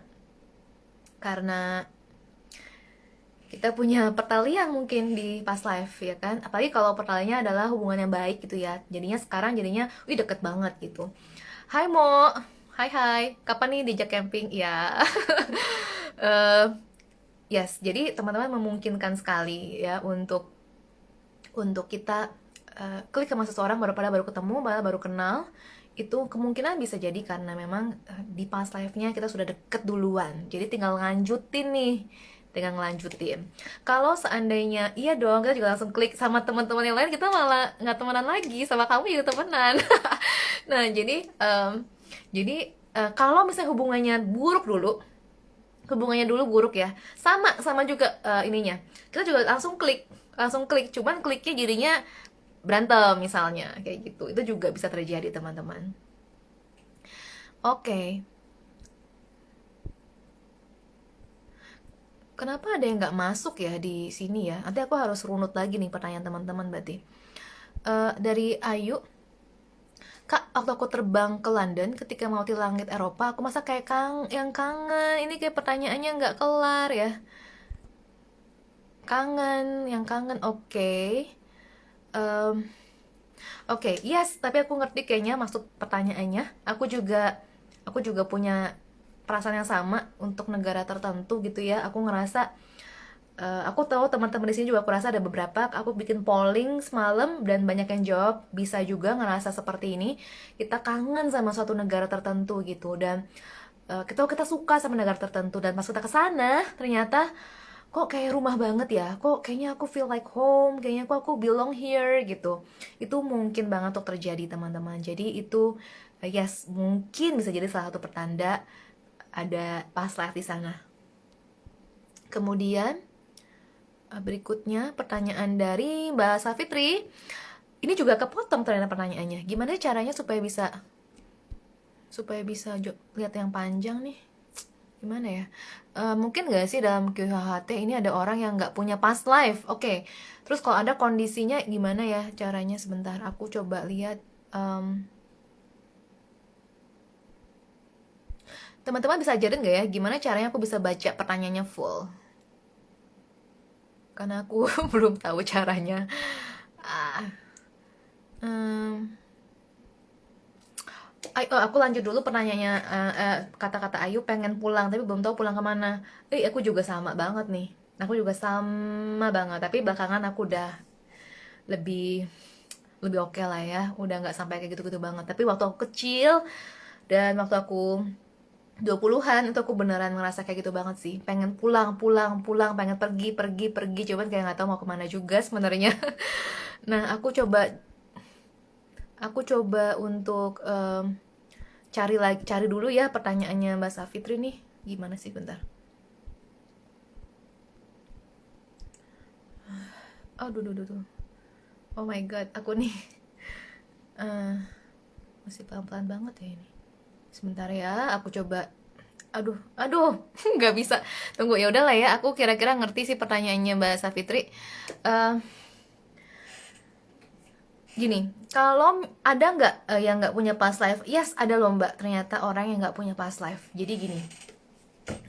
kita punya pertalian mungkin di past life ya kan, apalagi kalau pertaliannya adalah hubungan yang baik gitu ya, jadinya sekarang jadinya wih deket banget gitu. Hai Mo, hai hai, kapan nih diajak camping ya? Eh, yes, jadi teman-teman memungkinkan sekali ya untuk kita klik sama seseorang baru ketemu, baru kenal. Itu kemungkinan bisa jadi karena memang di past life-nya kita sudah deket duluan. Jadi tinggal lanjutin nih, tinggal ngelanjutin. Kalau seandainya iya dong, kita juga langsung klik sama teman-teman yang lain, kita malah nggak temenan lagi, sama kamu juga temenan. Nah, jadi kalau misalnya hubungannya dulu buruk ya, sama juga ininya, kita juga langsung klik, cuman kliknya jadinya berantem misalnya kayak gitu, itu juga bisa terjadi teman-teman. Oke, kenapa ada yang nggak masuk ya di sini ya? Nanti aku harus runut lagi nih pertanyaan teman-teman berarti. Dari Ayu, Kak, waktu aku terbang ke London ketika mau di langit Eropa, aku masa kayak yang kangen. Ini kayak pertanyaannya nggak kelar ya. Kangen, yang kangen, oke. Em, Oke, yes, tapi aku ngerti kayaknya maksud pertanyaannya. Aku juga punya perasaan yang sama untuk negara tertentu gitu ya. Aku ngerasa aku tahu teman-teman di sini juga, aku rasa ada beberapa, aku bikin polling semalam dan banyak yang jawab bisa juga ngerasa seperti ini. Kita kangen sama suatu negara tertentu gitu, dan kita suka sama negara tertentu, dan pas kita ke sana ternyata kok kayak rumah banget ya, kok kayaknya aku feel like home, kayaknya kok aku belong here gitu. Itu mungkin banget untuk terjadi teman-teman. Jadi itu yes, mungkin bisa jadi salah satu pertanda ada past life di sana. Kemudian berikutnya pertanyaan dari Mbak Safitri. Ini juga kepotong ternyata pertanyaannya. Gimana caranya supaya bisa lihat yang panjang nih? Gimana ya? Mungkin gak sih dalam QHHT ini ada orang yang nggak punya past life? Oke. Terus kalau ada kondisinya gimana ya caranya? Sebentar, aku coba lihat. Teman-teman bisa ajarin gak ya gimana caranya aku bisa baca pertanyaannya full? Karena aku belum tahu caranya. Ah, em, aku lanjut dulu pertanyaannya. Kata-kata Ayu pengen pulang tapi belum tahu pulang kemana. Aku juga sama banget nih. Aku juga sama banget. Tapi belakangan aku udah lebih lebih oke lah ya. Udah nggak sampai kayak gitu-gitu banget. Tapi waktu aku kecil dan waktu aku 20-an itu aku beneran ngerasa kayak gitu banget sih. Pengen pulang, pulang, pulang, pengen pergi, pergi, pergi. Cuman kayak nggak tahu mau kemana juga sebenarnya. Nah, aku coba untuk cari dulu ya pertanyaannya Mbak Safitri nih. Gimana sih, bentar. Aduh, duh, duh, duh. Oh my god, aku nih eh, masih pelan-pelan banget ya ini. Sebentar ya, aku coba. Aduh, aduh, nggak bisa. Tunggu, ya udahlah ya. Aku kira-kira ngerti sih pertanyaannya Mbak Safitri. Eh, Gini, kalau ada nggak yang nggak punya past life? Yes, ada loh Mbak. Ternyata orang yang nggak punya past life. Jadi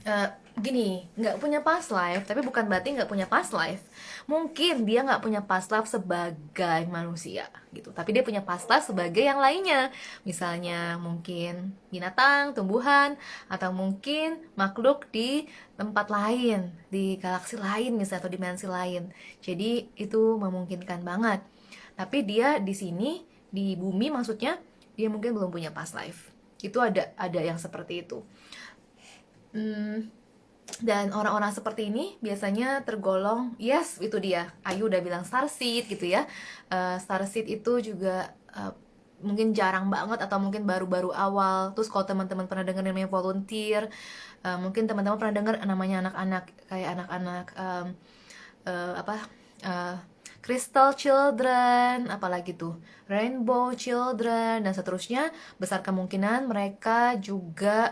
eh, gini, nggak punya past life, tapi bukan berarti nggak punya past life. Mungkin dia nggak punya past life sebagai manusia gitu, tapi dia punya past life sebagai yang lainnya. Misalnya mungkin binatang, tumbuhan, atau mungkin makhluk di tempat lain, di galaksi lain misalnya, atau dimensi lain. Jadi itu memungkinkan banget. Tapi dia di sini, di bumi maksudnya, dia mungkin belum punya past life. Itu ada yang seperti itu. Hmm, dan orang-orang seperti ini biasanya tergolong, yes, itu dia. Ayu udah bilang starseed gitu ya. Starseed itu juga mungkin jarang banget atau mungkin baru-baru awal. Terus kalau teman-teman pernah dengar namanya volunteer, mungkin teman-teman pernah dengar namanya anak-anak, kayak anak-anak apa uh, Crystal Children, apalagi tuh Rainbow Children, dan seterusnya. Besar kemungkinan mereka juga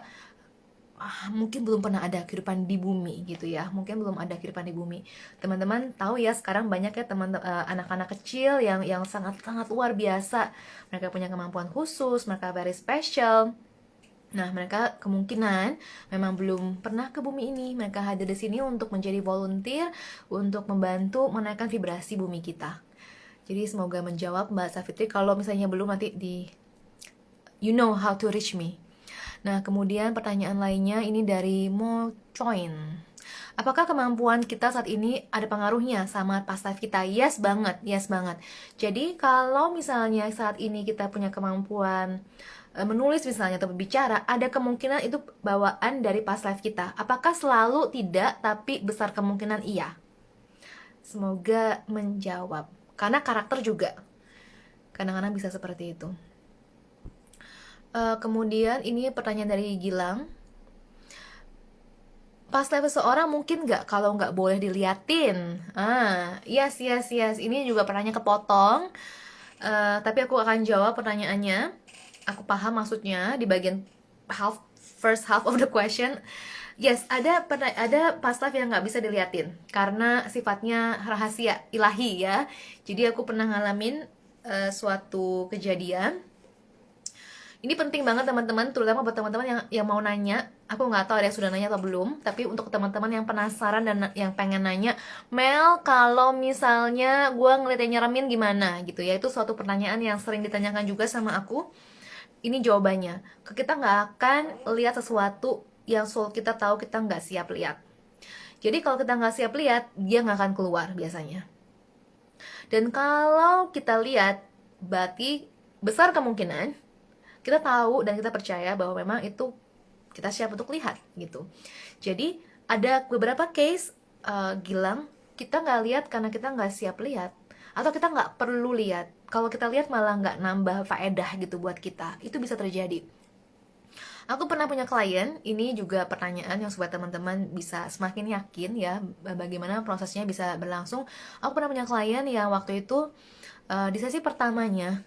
mungkin belum pernah ada kehidupan di bumi gitu ya, mungkin belum ada kehidupan di bumi. Teman-teman tahu ya, sekarang banyak ya anak-anak kecil yang sangat sangat luar biasa, mereka punya kemampuan khusus, mereka very special. Nah, mereka kemungkinan memang belum pernah ke bumi ini. Mereka hadir di sini untuk menjadi volunteer, untuk membantu menaikkan vibrasi bumi kita. Jadi semoga menjawab Mbak Safitri. Kalau misalnya belum, nanti you know how to reach me. Nah, kemudian pertanyaan lainnya ini dari Mo Choin. Apakah kemampuan kita saat ini ada pengaruhnya sama past life kita? Yes banget, yes banget. Jadi kalau misalnya saat ini kita punya kemampuan menulis misalnya atau berbicara, ada kemungkinan itu bawaan dari past life kita. Apakah selalu? Tidak, tapi besar kemungkinan iya. Semoga menjawab. Karena karakter juga kadang-kadang bisa seperti itu. Kemudian ini pertanyaan dari Gilang. Past life seseorang mungkin nggak kalau nggak boleh diliatin? Yes. Ini juga pertanyaan kepotong. Tapi aku akan jawab pertanyaannya. Aku paham maksudnya di bagian first half of the question. Yes, ada past life yang nggak bisa diliatin karena sifatnya rahasia ilahi ya. Jadi aku pernah ngalamin suatu kejadian. Ini penting banget teman-teman, terutama buat teman-teman yang mau nanya. Aku nggak tahu ada yang sudah nanya atau belum, tapi untuk teman-teman yang penasaran dan yang pengen nanya, Mel, kalau misalnya gue ngeliatnya nyeremin gimana gitu ya, itu suatu pertanyaan yang sering ditanyakan juga sama aku. Ini jawabannya, kita nggak akan lihat sesuatu yang soul kita tahu kita nggak siap lihat. Jadi kalau kita nggak siap lihat, dia nggak akan keluar biasanya. Dan kalau kita lihat, berarti besar kemungkinan kita tahu dan kita percaya bahwa memang itu kita siap untuk lihat gitu. Jadi ada beberapa case Gilang, kita nggak lihat karena kita nggak siap lihat, atau kita nggak perlu lihat. Kalau kita lihat malah nggak nambah faedah gitu buat kita. Itu bisa terjadi. Aku pernah punya klien, ini juga pertanyaan yang supaya teman-teman bisa semakin yakin ya bagaimana prosesnya bisa berlangsung. Aku pernah punya klien yang waktu itu di sesi pertamanya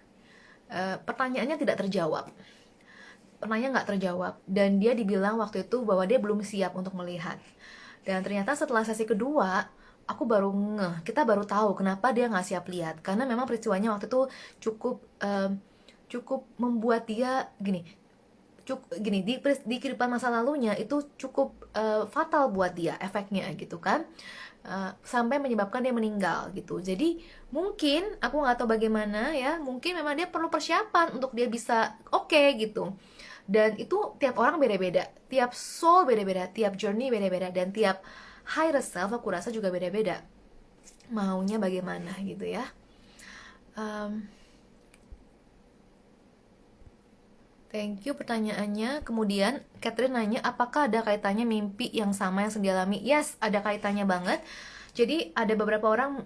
pertanyaannya tidak terjawab. Pertanyaan nggak terjawab, dan dia dibilang waktu itu bahwa dia belum siap untuk melihat. Dan ternyata setelah sesi kedua, aku baru kita baru tahu kenapa dia nggak siap lihat. Karena memang peristiwanya waktu itu cukup membuat dia gini di kehidupan masa lalunya itu cukup fatal buat dia efeknya gitu kan. Sampai menyebabkan dia meninggal gitu. Jadi mungkin aku nggak tahu bagaimana ya, mungkin memang dia perlu persiapan untuk dia bisa oke gitu. Dan itu tiap orang beda-beda, tiap soul beda-beda, tiap journey beda-beda, dan tiap higher self aku rasa juga beda-beda maunya bagaimana gitu ya. Thank you pertanyaannya. Kemudian Catherine nanya, apakah ada kaitannya mimpi yang sama yang sedang dialami? Yes, ada kaitannya banget. Jadi ada beberapa orang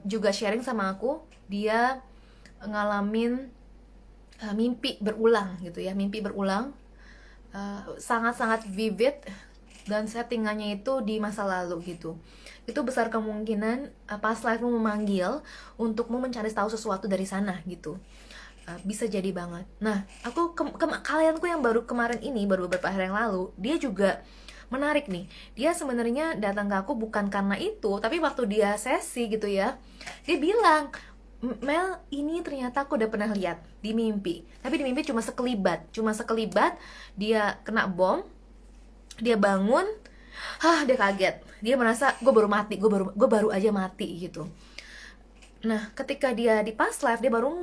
juga sharing sama aku, dia ngalamin mimpi berulang gitu ya, mimpi berulang sangat-sangat vivid, dan settingannya itu di masa lalu gitu. Itu besar kemungkinan past life-mu memanggil untukmu mencari tahu sesuatu dari sana gitu. Bisa jadi banget. Nah, aku kalianku yang baru kemarin ini, baru beberapa hari yang lalu, dia juga menarik nih. Dia sebenarnya datang ke aku bukan karena itu, tapi waktu dia sesi gitu ya, dia bilang, Mel, ini ternyata aku udah pernah lihat di mimpi. Tapi di mimpi cuma sekelibat, dia kena bom, dia bangun, dia kaget, dia merasa gue baru aja mati gitu. Nah, ketika dia di past life, dia baru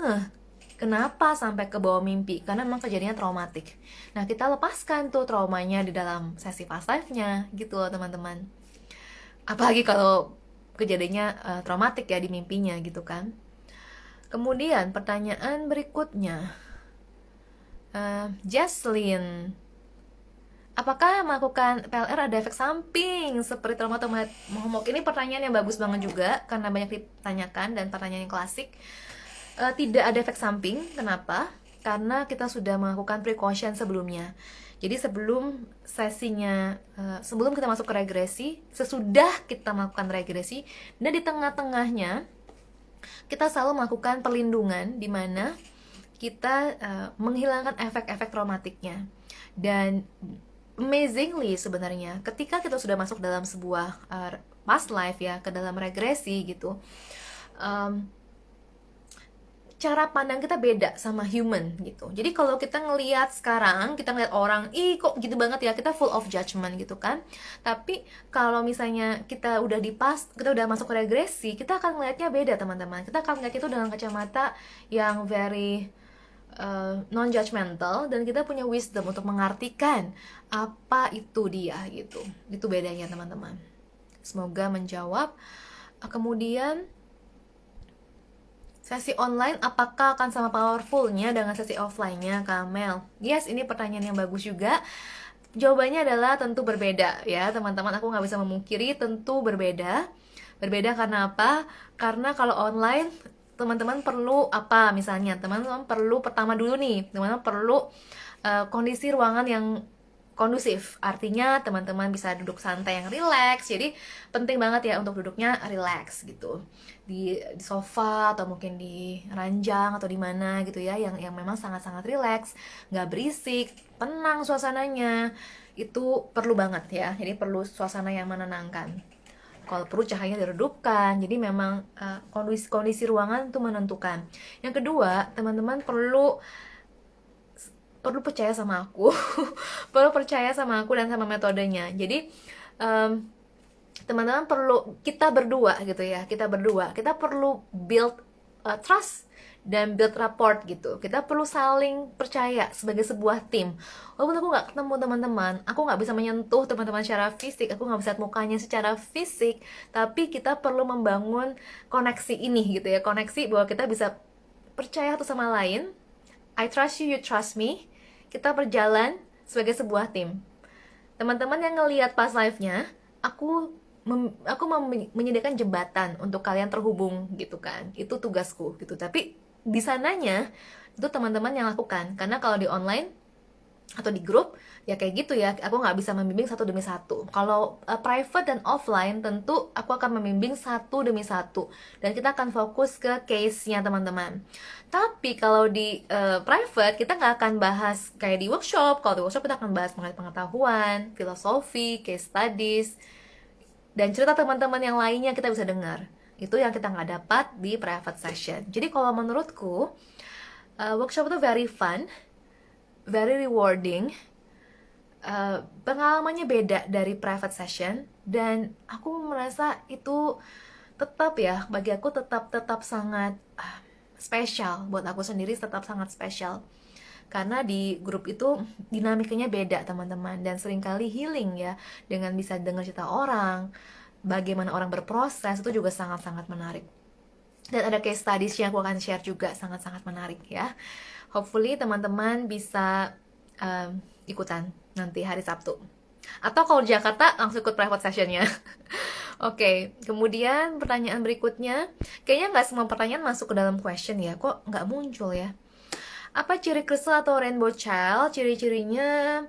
kenapa sampai ke bawah mimpi, karena memang kejadiannya traumatik. Nah, kita lepaskan tuh traumanya di dalam sesi past life-nya gitu loh teman-teman. Apalagi kalau kejadiannya traumatik ya di mimpinya gitu kan. Kemudian pertanyaan berikutnya, Jesslyn, apakah melakukan PLR ada efek samping seperti trauma atau momok? Ini pertanyaan yang bagus banget juga karena banyak ditanyakan dan pertanyaan yang klasik. Tidak ada efek samping. Kenapa? Karena kita sudah melakukan precaution sebelumnya. Jadi sebelum kita masuk ke regresi, sesudah kita melakukan regresi, dan di tengah-tengahnya kita selalu melakukan perlindungan di mana kita menghilangkan efek-efek traumatiknya. Dan amazingly sebenarnya, ketika kita sudah masuk dalam sebuah past life ya, ke dalam regresi gitu, cara pandang kita beda sama human gitu. Jadi kalau kita ngelihat sekarang, kita ngelihat orang, ih kok gitu banget ya, kita full of judgment gitu kan. Tapi kalau misalnya kita udah kita udah masuk ke regresi, kita akan ngelihatnya beda teman-teman. Kita akan ngeliat itu dengan kacamata yang very non judgmental, dan kita punya wisdom untuk mengartikan apa itu dia gitu. Itu bedanya teman-teman. Semoga menjawab. Kemudian sesi online apakah akan sama powerfulnya dengan sesi offline-nya, Kamel? Yes, ini pertanyaan yang bagus juga. Jawabannya adalah tentu berbeda ya teman-teman. Aku nggak bisa memungkiri, tentu berbeda. Berbeda karena apa? Karena kalau online teman-teman perlu apa misalnya? Teman-teman perlu pertama dulu nih, teman-teman perlu kondisi ruangan yang kondusif, artinya teman-teman bisa duduk santai yang relax. Jadi penting banget ya untuk duduknya relax gitu, di sofa atau mungkin di ranjang atau di mana gitu ya, yang memang sangat-sangat relax, nggak berisik, tenang suasananya. Itu perlu banget ya, jadi perlu suasana yang menenangkan. Kalau perlu cahayanya diredupkan. Jadi memang kondisi ruangan itu menentukan. Yang kedua, teman-teman perlu percaya sama aku. Perlu percaya sama aku dan sama metodenya. Jadi teman-teman perlu, kita berdua kita perlu build trust dan build rapport gitu. Kita perlu saling percaya sebagai sebuah tim. Walaupun aku nggak ketemu teman-teman, aku nggak bisa menyentuh teman-teman secara fisik, aku nggak bisa lihat mukanya secara fisik, tapi kita perlu membangun koneksi ini gitu ya, koneksi bahwa kita bisa percaya satu sama lain. I trust you, you trust me. Kita berjalan sebagai sebuah tim. Teman-teman yang ngelihat pas live-nya, aku menyediakan jembatan untuk kalian terhubung gitu kan. Itu tugasku gitu. Tapi di sananya itu teman-teman yang lakukan. Karena kalau di online atau di grup ya kayak gitu ya, aku nggak bisa membimbing satu demi satu. Kalau private dan offline tentu aku akan membimbing satu demi satu, dan kita akan fokus ke case-nya teman-teman. Tapi kalau di private kita nggak akan bahas kayak di workshop. Kalau di workshop kita akan bahas mengenai pengetahuan, filosofi, case studies, dan cerita teman-teman yang lainnya kita bisa dengar. Itu yang kita nggak dapat di private session. Jadi kalau menurutku workshop itu very fun, very rewarding, pengalamannya beda dari private session, dan aku merasa itu tetap ya, bagi aku tetap sangat spesial. Buat aku sendiri tetap sangat spesial, karena di grup itu dinamikanya beda teman-teman, dan seringkali healing ya, dengan bisa dengar cerita orang, bagaimana orang berproses, itu juga sangat-sangat menarik. Dan ada case studies yang aku akan share juga sangat-sangat menarik ya. Hopefully teman-teman bisa ikutan nanti hari Sabtu. Atau kalau di Jakarta langsung ikut private sessionnya. Oke, kemudian pertanyaan berikutnya. Kayaknya nggak semua pertanyaan masuk ke dalam question ya. Kok nggak muncul ya? Apa ciri crystal atau rainbow child? Ciri-cirinya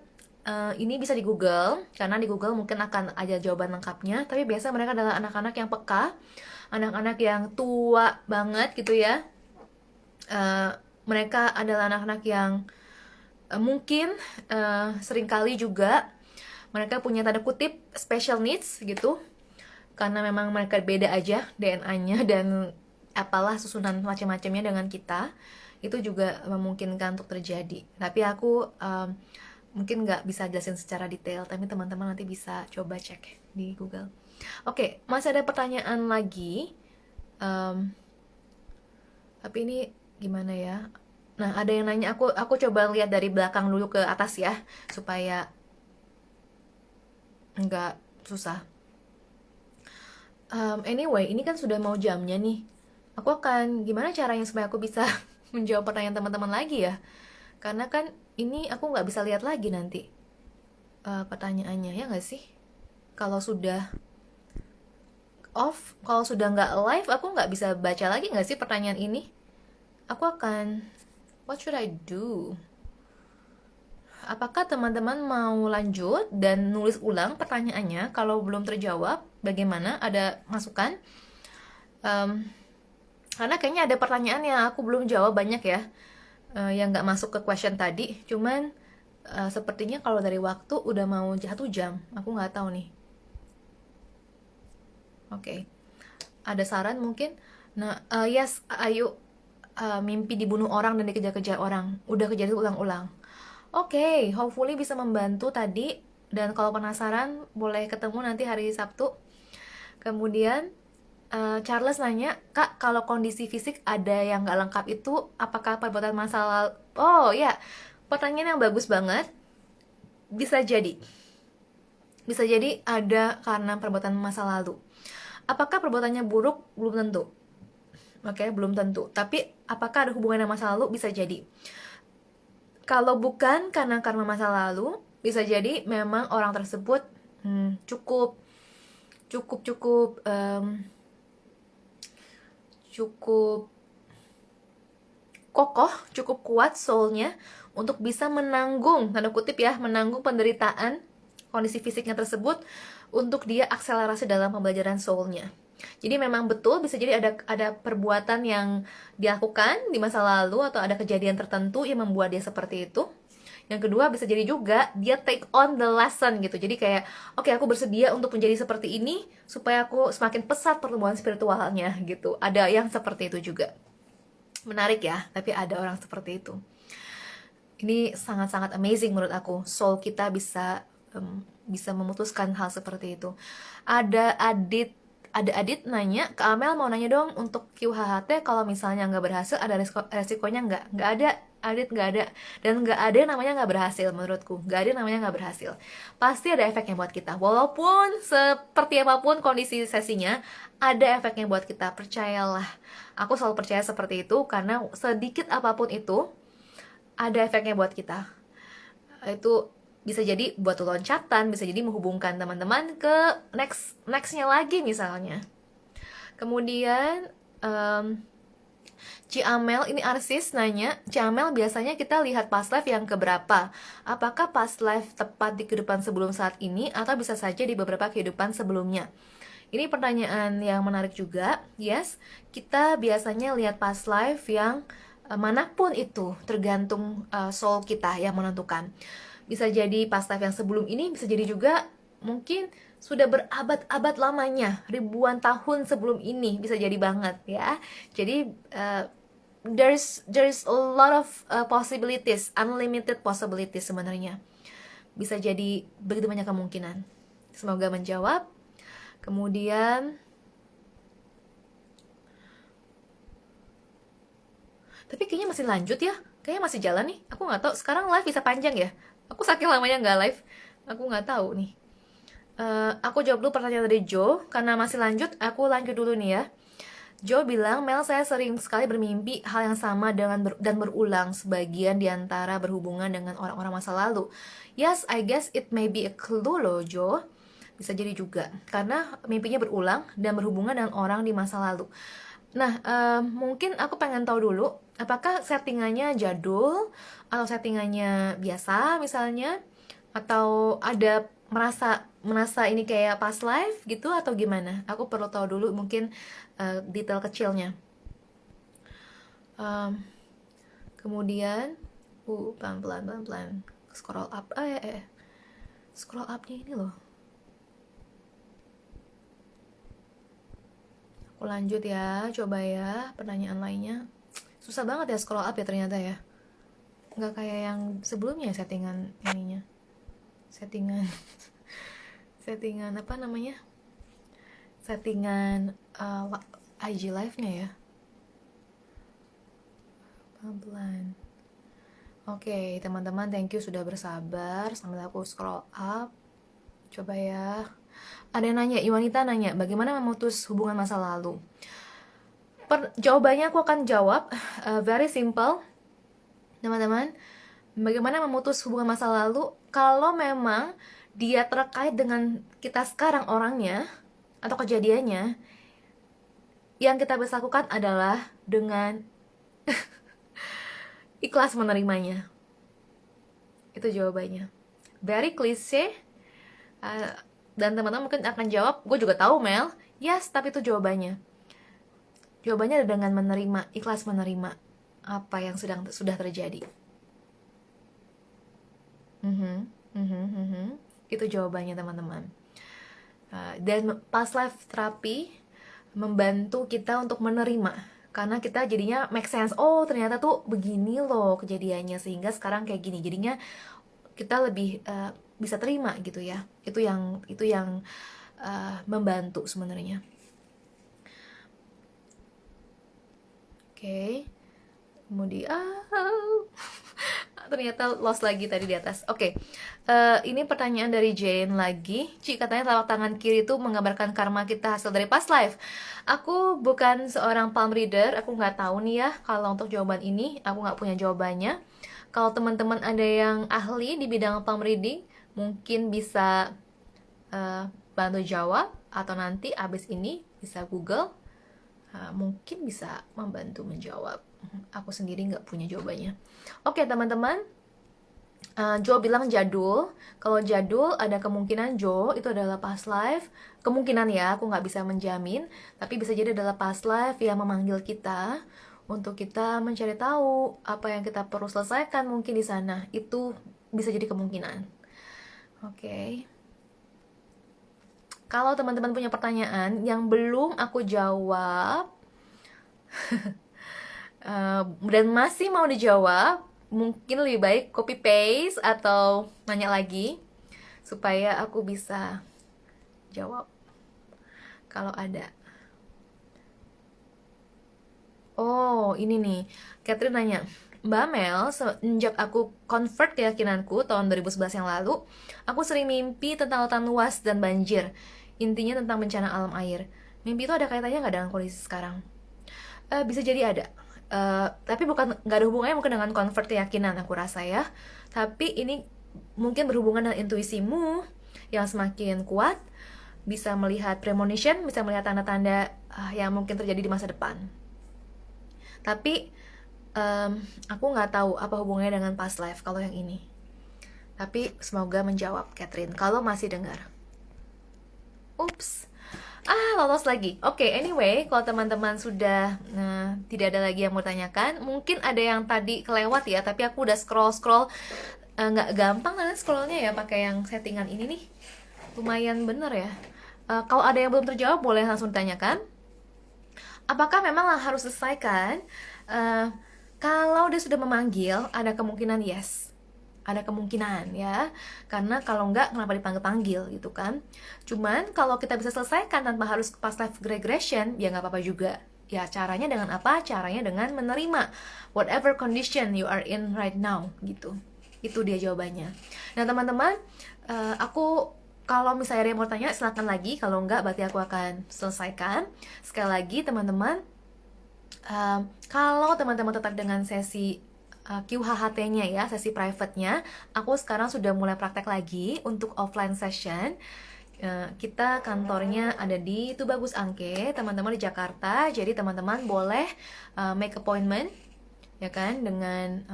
ini bisa di Google. Karena di Google mungkin akan ada jawaban lengkapnya. Tapi biasa mereka adalah anak-anak yang peka, anak-anak yang tua banget gitu ya. Mereka adalah anak-anak yang mungkin seringkali juga mereka punya tanda kutip special needs gitu, karena memang mereka beda aja DNA-nya dan apalah susunan macam-macamnya dengan kita. Itu juga memungkinkan untuk terjadi. Tapi aku mungkin nggak bisa jelasin secara detail, tapi teman-teman nanti bisa coba cek di Google. Oke, masih ada pertanyaan lagi, tapi ini gimana ya? Nah, ada yang nanya, aku coba lihat dari belakang dulu ke atas ya, supaya nggak susah. Anyway, ini kan sudah mau jamnya nih. Aku akan, gimana caranya supaya aku bisa menjawab pertanyaan teman-teman lagi ya? Karena kan ini aku nggak bisa lihat lagi nanti pertanyaannya, ya nggak sih? Kalau sudah off, kalau sudah nggak live, aku nggak bisa baca lagi nggak sih pertanyaan ini? Aku akan, what should I do? Apakah teman-teman mau lanjut dan nulis ulang pertanyaannya? Kalau belum terjawab, bagaimana? Ada masukan? Em, karena kayaknya ada pertanyaan yang aku belum jawab banyak ya, yang nggak masuk ke question tadi. Cuman sepertinya kalau dari waktu udah mau 1 jam, aku nggak tahu nih. Oke, ada saran mungkin? Nah, yes, ayo, mimpi dibunuh orang dan dikejar-kejar orang. Udah kejadian ulang-ulang. Oke, hopefully bisa membantu tadi. Dan kalau penasaran, boleh ketemu nanti hari Sabtu. Kemudian, Charles nanya, Kak, kalau kondisi fisik ada yang nggak lengkap itu, apakah perbuatan masa lalu? Oh ya, pertanyaan yang bagus banget. Bisa jadi. Bisa jadi ada karena perbuatan masa lalu. Apakah perbuatannya buruk? Belum tentu. Oke, belum tentu. Tapi apakah ada hubungan dengan masa lalu? Bisa jadi. Kalau bukan karena masa lalu, bisa jadi memang orang tersebut cukup cukup cukup cukup kokoh, cukup kuat soulnya untuk bisa menanggung, tanda kutip ya, menanggung penderitaan kondisi fisiknya tersebut untuk dia akselerasi dalam pembelajaran soulnya. Jadi memang betul bisa jadi ada perbuatan yang dilakukan di masa lalu atau ada kejadian tertentu yang membuat dia seperti itu. Yang kedua bisa jadi juga dia take on the lesson gitu. Jadi kayak oke, aku bersedia untuk menjadi seperti ini supaya aku semakin pesat pertumbuhan spiritualnya gitu. Ada yang seperti itu juga. Menarik ya, tapi ada orang seperti itu. Ini sangat-sangat amazing menurut aku. Soul kita bisa memutuskan hal seperti itu. Ada Adit nanya, ke Amel mau nanya dong untuk QHHT kalau misalnya nggak berhasil ada resikonya nggak? Nggak ada, Adit nggak ada. Dan nggak ada yang namanya nggak berhasil menurutku. Nggak ada yang namanya nggak berhasil. Pasti ada efeknya buat kita. Walaupun seperti apapun kondisi sesinya, ada efeknya buat kita. Percayalah. Aku selalu percaya seperti itu karena sedikit apapun itu, ada efeknya buat kita. Itu bisa jadi buat loncatan, bisa jadi menghubungkan teman-teman ke nextnya lagi misalnya. Kemudian Ci Amel, ini Arsis nanya, Ci Amel biasanya kita lihat past life yang keberapa? Apakah past life tepat di kehidupan sebelum saat ini atau bisa saja di beberapa kehidupan sebelumnya? Ini pertanyaan yang menarik juga. Yes, kita biasanya lihat past life yang manapun itu, tergantung soul kita yang menentukan. Bisa jadi past life yang sebelum ini, bisa jadi juga mungkin sudah berabad-abad lamanya, ribuan tahun sebelum ini, bisa jadi banget ya. Jadi there's a lot of possibilities, unlimited possibilities sebenarnya. Bisa jadi begitu banyak kemungkinan. Semoga menjawab. Kemudian tapi kayaknya masih lanjut ya, kayaknya masih jalan nih. Aku nggak tahu sekarang live bisa panjang ya. Aku saking lamanya nggak live, aku nggak tahu nih. Aku jawab dulu pertanyaan dari Joe. Karena masih lanjut, aku lanjut dulu nih ya. Joe bilang, Mel, saya sering sekali bermimpi hal yang sama dan berulang. Sebagian diantara berhubungan dengan orang-orang masa lalu. Yes, I guess it may be a clue loh, Joe. Bisa jadi juga, karena mimpinya berulang dan berhubungan dengan orang di masa lalu. Nah, mungkin aku pengen tahu dulu, apakah settingannya jadul, atau settingannya biasa misalnya, atau ada merasa ini kayak past life gitu, atau gimana? Aku perlu tahu dulu mungkin detail kecilnya. Kemudian, pelan-pelan, scroll up, scroll upnya ini loh. Aku lanjut ya, coba ya pertanyaan lainnya. Susah banget ya scroll up ya ternyata ya. Nggak kayak yang sebelumnya settingan ininya. Settingan settingan apa namanya? Settingan IG live-nya ya. Pelan-pelan. Oke, teman-teman, thank you sudah bersabar sambil aku scroll up. Coba ya. Ada yang nanya, Iwanita nanya, bagaimana memutus hubungan masa lalu? Jawabannya aku akan jawab very simple, teman-teman. Bagaimana memutus hubungan masa lalu? Kalau memang dia terkait dengan kita sekarang orangnya atau kejadiannya, yang kita bisa lakukan adalah dengan ikhlas menerimanya. Itu jawabannya. Very cliche. Dan teman-teman mungkin akan jawab, gue juga tahu Mel. Yes, tapi itu jawabannya. Jawabannya dengan menerima, ikhlas menerima apa yang sudah terjadi. Itu jawabannya teman-teman. Dan past life therapy membantu kita untuk menerima, karena kita jadinya make sense. Oh ternyata tuh begini loh kejadiannya, sehingga sekarang kayak gini. Jadinya kita lebih bisa terima gitu ya. Itu yang membantu sebenarnya. Oke. Kemudian ternyata lost lagi tadi di atas. Oke. Ini pertanyaan dari Jane lagi. Ci, katanya telapak tangan kiri itu menggambarkan karma kita hasil dari past life. Aku bukan seorang palm reader, aku nggak tahu nih ya kalau untuk jawaban ini, aku nggak punya jawabannya. Kalau teman-teman ada yang ahli di bidang palm reading, mungkin bisa bantu jawab, atau nanti abis ini bisa Google, mungkin bisa membantu menjawab. Aku sendiri nggak punya jawabannya. Oke teman-teman, Jo bilang jadul. Kalau jadul ada kemungkinan Jo itu adalah past life. Kemungkinan ya, aku nggak bisa menjamin, tapi bisa jadi adalah past life yang memanggil kita untuk kita mencari tahu apa yang kita perlu selesaikan mungkin di sana. Itu bisa jadi kemungkinan. Oke. Kalau teman-teman punya pertanyaan yang belum aku jawab dan masih mau dijawab, mungkin lebih baik copy paste atau nanya lagi supaya aku bisa jawab kalau ada. Oh ini nih, Catherine nanya, Mbak Mel, sejak aku convert keyakinanku tahun 2011 yang lalu, aku sering mimpi tentang lautan luas dan banjir. Intinya tentang bencana alam air. Mimpi itu ada kaitannya nggak dengan kondisi sekarang? Bisa jadi ada. Tapi nggak ada hubungannya mungkin dengan convert keyakinan, aku rasa ya. Tapi ini mungkin berhubungan dengan intuisimu yang semakin kuat, bisa melihat premonition, bisa melihat tanda-tanda yang mungkin terjadi di masa depan. Tapi aku nggak tahu apa hubungannya dengan past life kalau yang ini. Tapi semoga menjawab, Catherine, kalau masih dengar. Ups. Lolos lagi. Oke, anyway, kalau teman-teman sudah tidak ada lagi yang mau tanyakan, mungkin ada yang tadi kelewat ya, tapi aku udah scroll nggak gampang kan scrollnya ya pakai yang settingan ini nih. Lumayan bener ya. Kalau ada yang belum terjawab boleh langsung ditanyakan. Apakah memang harus selesaikan? Kalau dia sudah memanggil, ada kemungkinan yes. Ada kemungkinan ya, karena kalau enggak kenapa dipanggil-panggil gitu kan. Cuman kalau kita bisa selesaikan tanpa harus past life regression, ya nggak apa-apa juga. Ya caranya dengan apa? Caranya dengan menerima whatever condition you are in right now gitu. Itu dia jawabannya. Nah teman-teman, aku kalau misalnya ada yang mau tanya silakan lagi, kalau enggak berarti aku akan selesaikan. Sekali lagi teman-teman, kalau teman-teman tetap dengan sesi QHHT-nya ya, sesi private-nya, aku sekarang sudah mulai praktek lagi untuk offline session. Kita kantornya ada di Tubagus Angke, teman-teman di Jakarta. Jadi teman-teman boleh make appointment, ya kan, dengan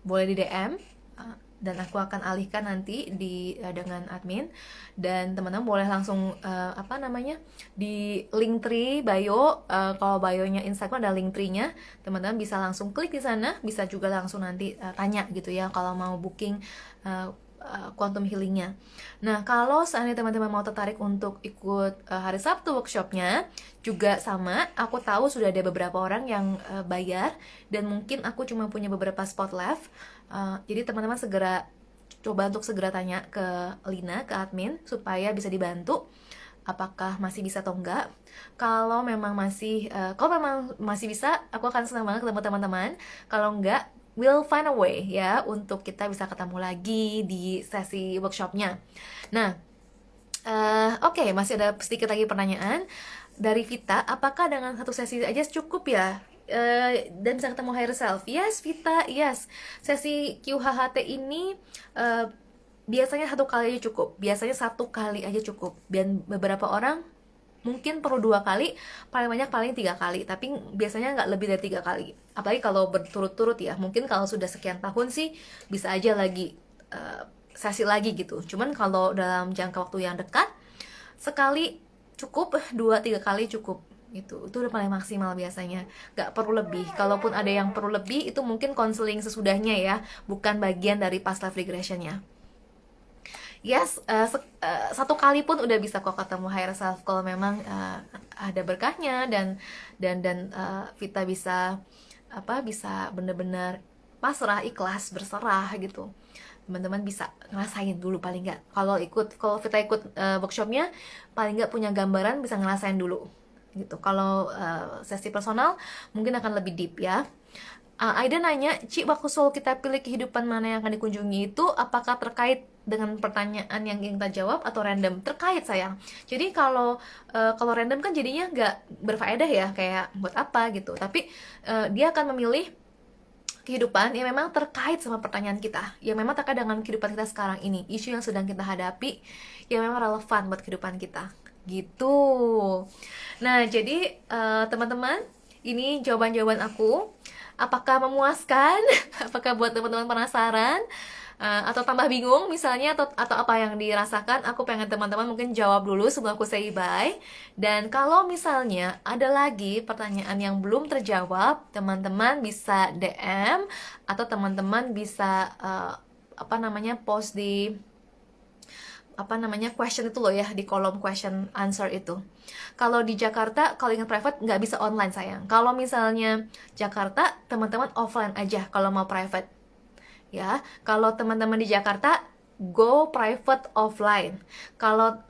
boleh di DM. Dan aku akan alihkan nanti dengan admin, dan teman-teman boleh langsung di Linktree bio, kalau bionya Instagram ada Linktree-nya, teman-teman bisa langsung klik di sana, bisa juga langsung nanti tanya gitu ya kalau mau booking quantum healingnya. Nah kalau seandainya teman-teman mau tertarik untuk ikut hari Sabtu workshopnya, juga sama, aku tahu sudah ada beberapa orang yang bayar, dan mungkin aku cuma punya beberapa spot left. Jadi teman-teman coba segera tanya ke Lina, ke admin, supaya bisa dibantu apakah masih bisa atau enggak. Kalau memang masih bisa, aku akan senang banget ketemu teman-teman. Kalau enggak, we'll find a way ya untuk kita bisa ketemu lagi di sesi workshopnya. Nah, oke, masih ada sedikit lagi pertanyaan dari Vita. Apakah dengan satu sesi aja cukup ya? Dan bisa ketemu higher self? Yes, Vita, yes. Sesi QHHT ini biasanya 1 kali aja cukup. Biasanya 1 kali aja cukup. Dan beberapa orang mungkin perlu 2 kali, paling banyak paling 3 kali. Tapi biasanya nggak lebih dari 3 kali. Apalagi kalau berturut-turut ya. Mungkin kalau sudah sekian tahun sih bisa aja lagi sesi lagi gitu. Cuman kalau dalam jangka waktu yang dekat, sekali cukup, 2-3 kali cukup gitu. Itu udah paling maksimal biasanya, nggak perlu lebih. Kalaupun ada yang perlu lebih, itu mungkin konseling sesudahnya ya, bukan bagian dari past life regressionnya. Yes, satu kali pun udah bisa kok ketemu higher self kalau memang ada berkahnya, dan Vita bisa bisa bener-bener pasrah, ikhlas, berserah gitu. Teman-teman bisa ngerasain dulu paling nggak, kalau Vita ikut workshopnya, paling nggak punya gambaran, bisa ngerasain dulu gitu. Kalau sesi personal mungkin akan lebih deep ya. Aida nanya, Ci, waktu soul kita pilih kehidupan mana yang akan dikunjungi itu, apakah terkait dengan pertanyaan yang ingin kita jawab atau random? Terkait, sayang. Jadi kalau random kan jadinya nggak berfaedah ya, kayak buat apa gitu. Tapi dia akan memilih kehidupan yang memang terkait sama pertanyaan kita, yang memang terkait dengan kehidupan kita sekarang ini, isu yang sedang kita hadapi, yang memang relevan buat kehidupan kita gitu. Nah, jadi teman-teman, ini jawaban-jawaban aku. Apakah memuaskan? Apakah buat teman-teman penasaran? Atau tambah bingung misalnya, atau apa yang dirasakan? Aku pengen teman-teman mungkin jawab dulu sebelum aku say bye. Dan kalau misalnya ada lagi pertanyaan yang belum terjawab, teman-teman bisa DM, atau teman-teman bisa post di question itu loh ya, di kolom question answer itu. Kalau di Jakarta, kalau ingin private nggak bisa online sayang. Kalau misalnya Jakarta, teman-teman offline aja kalau mau private ya. Kalau teman-teman di Jakarta, go private offline.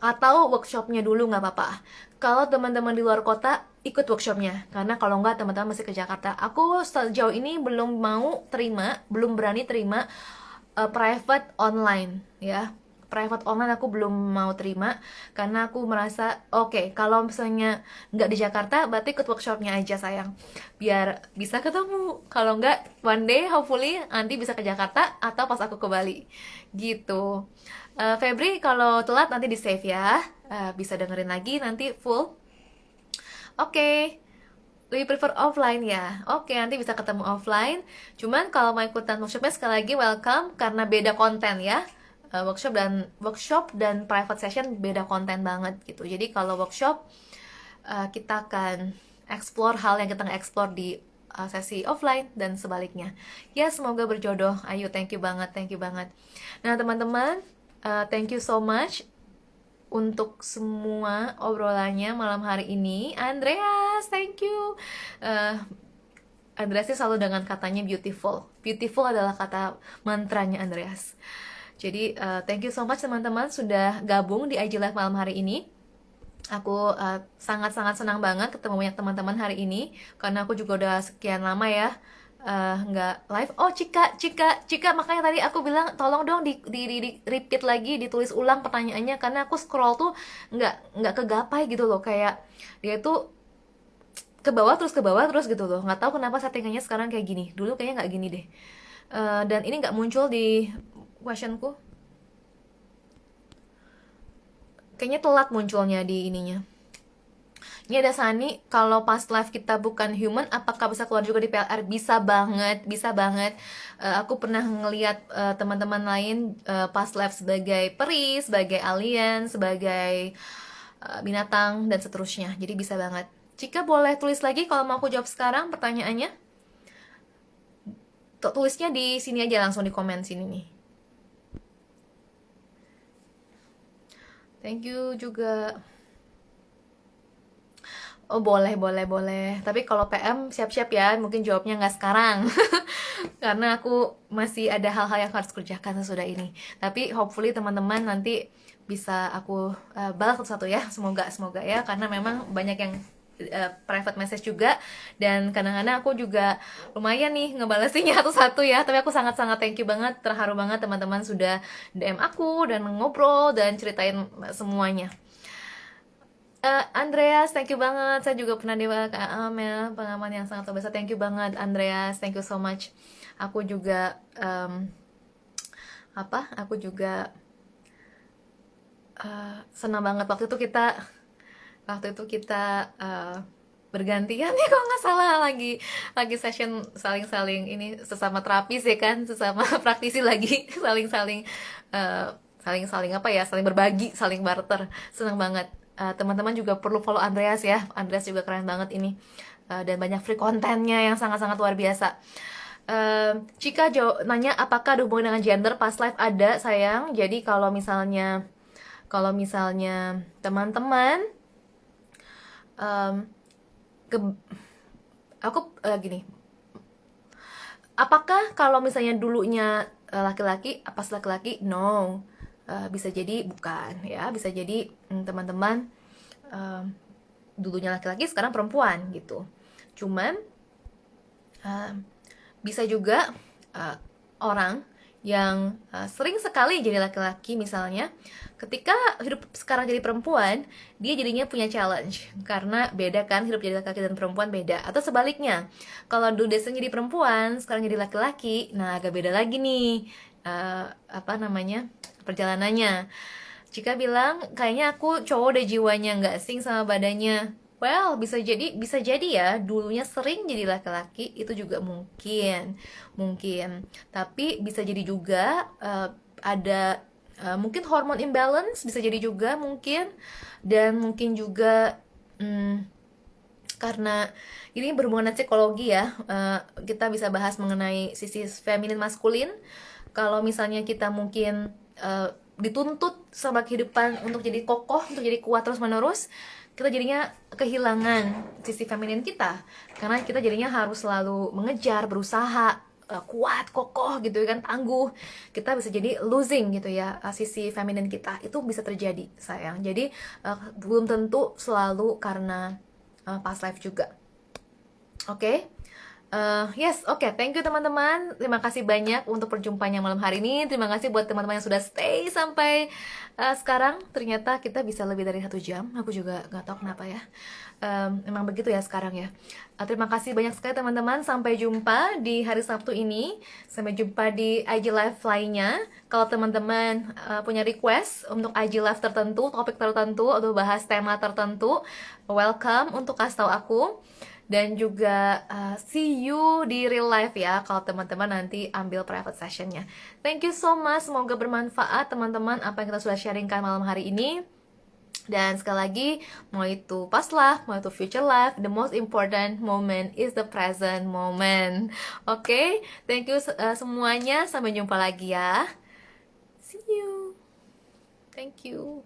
Atau workshopnya dulu nggak apa-apa. Kalau teman-teman di luar kota, ikut workshopnya, karena kalau nggak teman-teman masih ke Jakarta. Aku sejauh ini belum berani terima private online ya. Private online aku belum mau terima, karena aku merasa oke, kalau misalnya nggak di Jakarta, berarti ikut workshopnya aja sayang, biar bisa ketemu. Kalau nggak, one day hopefully nanti bisa ke Jakarta atau pas aku ke Bali gitu. Febri, kalau telat nanti di save ya. Bisa dengerin lagi nanti full. Oke. Lebih prefer offline ya. Oke, nanti bisa ketemu offline. Cuman kalau mau ikutan workshopnya, sekali lagi welcome, karena beda konten ya. Workshop dan private session beda konten banget gitu. Jadi kalau workshop, kita akan explore hal yang kita nggak explore di sesi offline, dan sebaliknya. Ya, semoga berjodoh. Ayo, thank you banget, thank you banget. Nah, teman-teman, thank you so much untuk semua obrolannya malam hari ini. Andreas, thank you. Andreas selalu dengan katanya beautiful. Beautiful adalah kata mantranya Andreas. Jadi thank you so much teman-teman sudah gabung di IG Live malam hari ini. Aku sangat-sangat senang banget ketemu banyak teman-teman hari ini, karena aku juga udah sekian lama ya nggak live. Oh, Cika, makanya tadi aku bilang tolong dong di repeat lagi, ditulis ulang pertanyaannya, karena aku scroll tuh nggak kegapai gitu loh, kayak dia tuh ke bawah terus gitu loh. Nggak tahu kenapa settingannya sekarang kayak gini, dulu kayaknya nggak gini deh. Dan ini nggak muncul di questionku, kayaknya telat munculnya di ininya. Ini ada Sani, kalau past life kita bukan human, apakah bisa keluar juga di PLR? Bisa banget, bisa banget. Aku pernah ngeliat teman-teman lain past life sebagai peri, sebagai alien, sebagai binatang, dan seterusnya. Jadi bisa banget. Cika boleh tulis lagi kalau mau aku jawab sekarang pertanyaannya. Tulisnya di sini aja, langsung di komen sini nih. Thank you juga. Oh, boleh. Tapi kalau PM siap-siap ya, mungkin jawabnya nggak sekarang. Karena aku masih ada hal-hal yang harus kerjakan sesudah ini. Tapi hopefully teman-teman nanti bisa aku balas satu-satu ya. Semoga ya, karena memang banyak yang private message juga, dan kadang-kadang aku juga lumayan nih ngebalasinya satu-satu ya. Tapi aku sangat-sangat thank you banget, terharu banget teman-teman sudah DM aku dan ngobrol dan ceritain semuanya. Andreas, thank you banget. Saya juga pernah di KAM ya, pengalaman yang sangat luar biasa. Thank you banget Andreas, thank you so much. Aku juga aku juga senang banget waktu itu kita bergantian ya kalau nggak salah, lagi session saling-saling ini, sesama terapis ya kan, sesama praktisi lagi saling-saling eh, saling-saling apa ya, saling berbagi, saling barter. Senang banget. Teman-teman juga perlu follow Andreas ya. Andreas juga keren banget ini. Dan banyak free kontennya yang sangat-sangat luar biasa. Cika nanya apakah ada hubungan dengan gender past life. Ada sayang. Jadi kalau misalnya teman-teman em, ke aku gini, apakah kalau misalnya dulunya laki-laki, pas laki-laki? No. Bisa jadi bukan ya, bisa jadi teman-teman em, dulunya laki-laki sekarang perempuan gitu. Cuman em, bisa juga orang yang sering sekali jadi laki-laki misalnya, ketika hidup sekarang jadi perempuan, dia jadinya punya challenge karena beda kan, hidup jadi laki-laki dan perempuan beda. Atau sebaliknya, kalau dulu desanya jadi perempuan sekarang jadi laki-laki, nah agak beda lagi nih apa namanya, perjalanannya. Jika bilang kayaknya aku cowok deh jiwanya, nggak sing sama badannya. Well, bisa jadi ya, dulunya sering jadi laki-laki itu juga mungkin, mungkin. Tapi bisa jadi juga ada mungkin hormon imbalance, bisa jadi juga mungkin, dan mungkin juga karena ini berhubungan dengan psikologi ya. Kita bisa bahas mengenai sisi feminin maskulin. Kalau misalnya kita mungkin dituntut sama kehidupan untuk jadi kokoh, untuk jadi kuat terus menerus, kita jadinya kehilangan sisi feminin kita, karena kita jadinya harus selalu mengejar, berusaha kuat, kokoh gitu kan, tangguh. Kita bisa jadi losing gitu ya, sisi feminin kita itu bisa terjadi sayang. Jadi belum tentu selalu karena past life juga. Oke. Yes, oke. Thank you teman-teman. Terima kasih banyak untuk perjumpaannya malam hari ini. Terima kasih buat teman-teman yang sudah stay sampai sekarang. Ternyata kita bisa lebih dari 1 jam. Aku juga nggak tahu kenapa ya. Emang begitu ya sekarang ya. Terima kasih banyak sekali teman-teman. Sampai jumpa di hari Sabtu ini. Sampai jumpa di IG Live lainnya. Kalau teman-teman punya request untuk IG Live tertentu, topik tertentu, atau bahas tema tertentu, welcome untuk kasih tahu aku. Dan juga see you di real life ya, kalau teman-teman nanti ambil private sessionnya. Thank you so much, semoga bermanfaat teman-teman apa yang kita sudah sharingkan malam hari ini. Dan sekali lagi, mau itu past life, mau itu future life, the most important moment is the present moment. Oke, thank you semuanya, sampai jumpa lagi ya. See you. Thank you.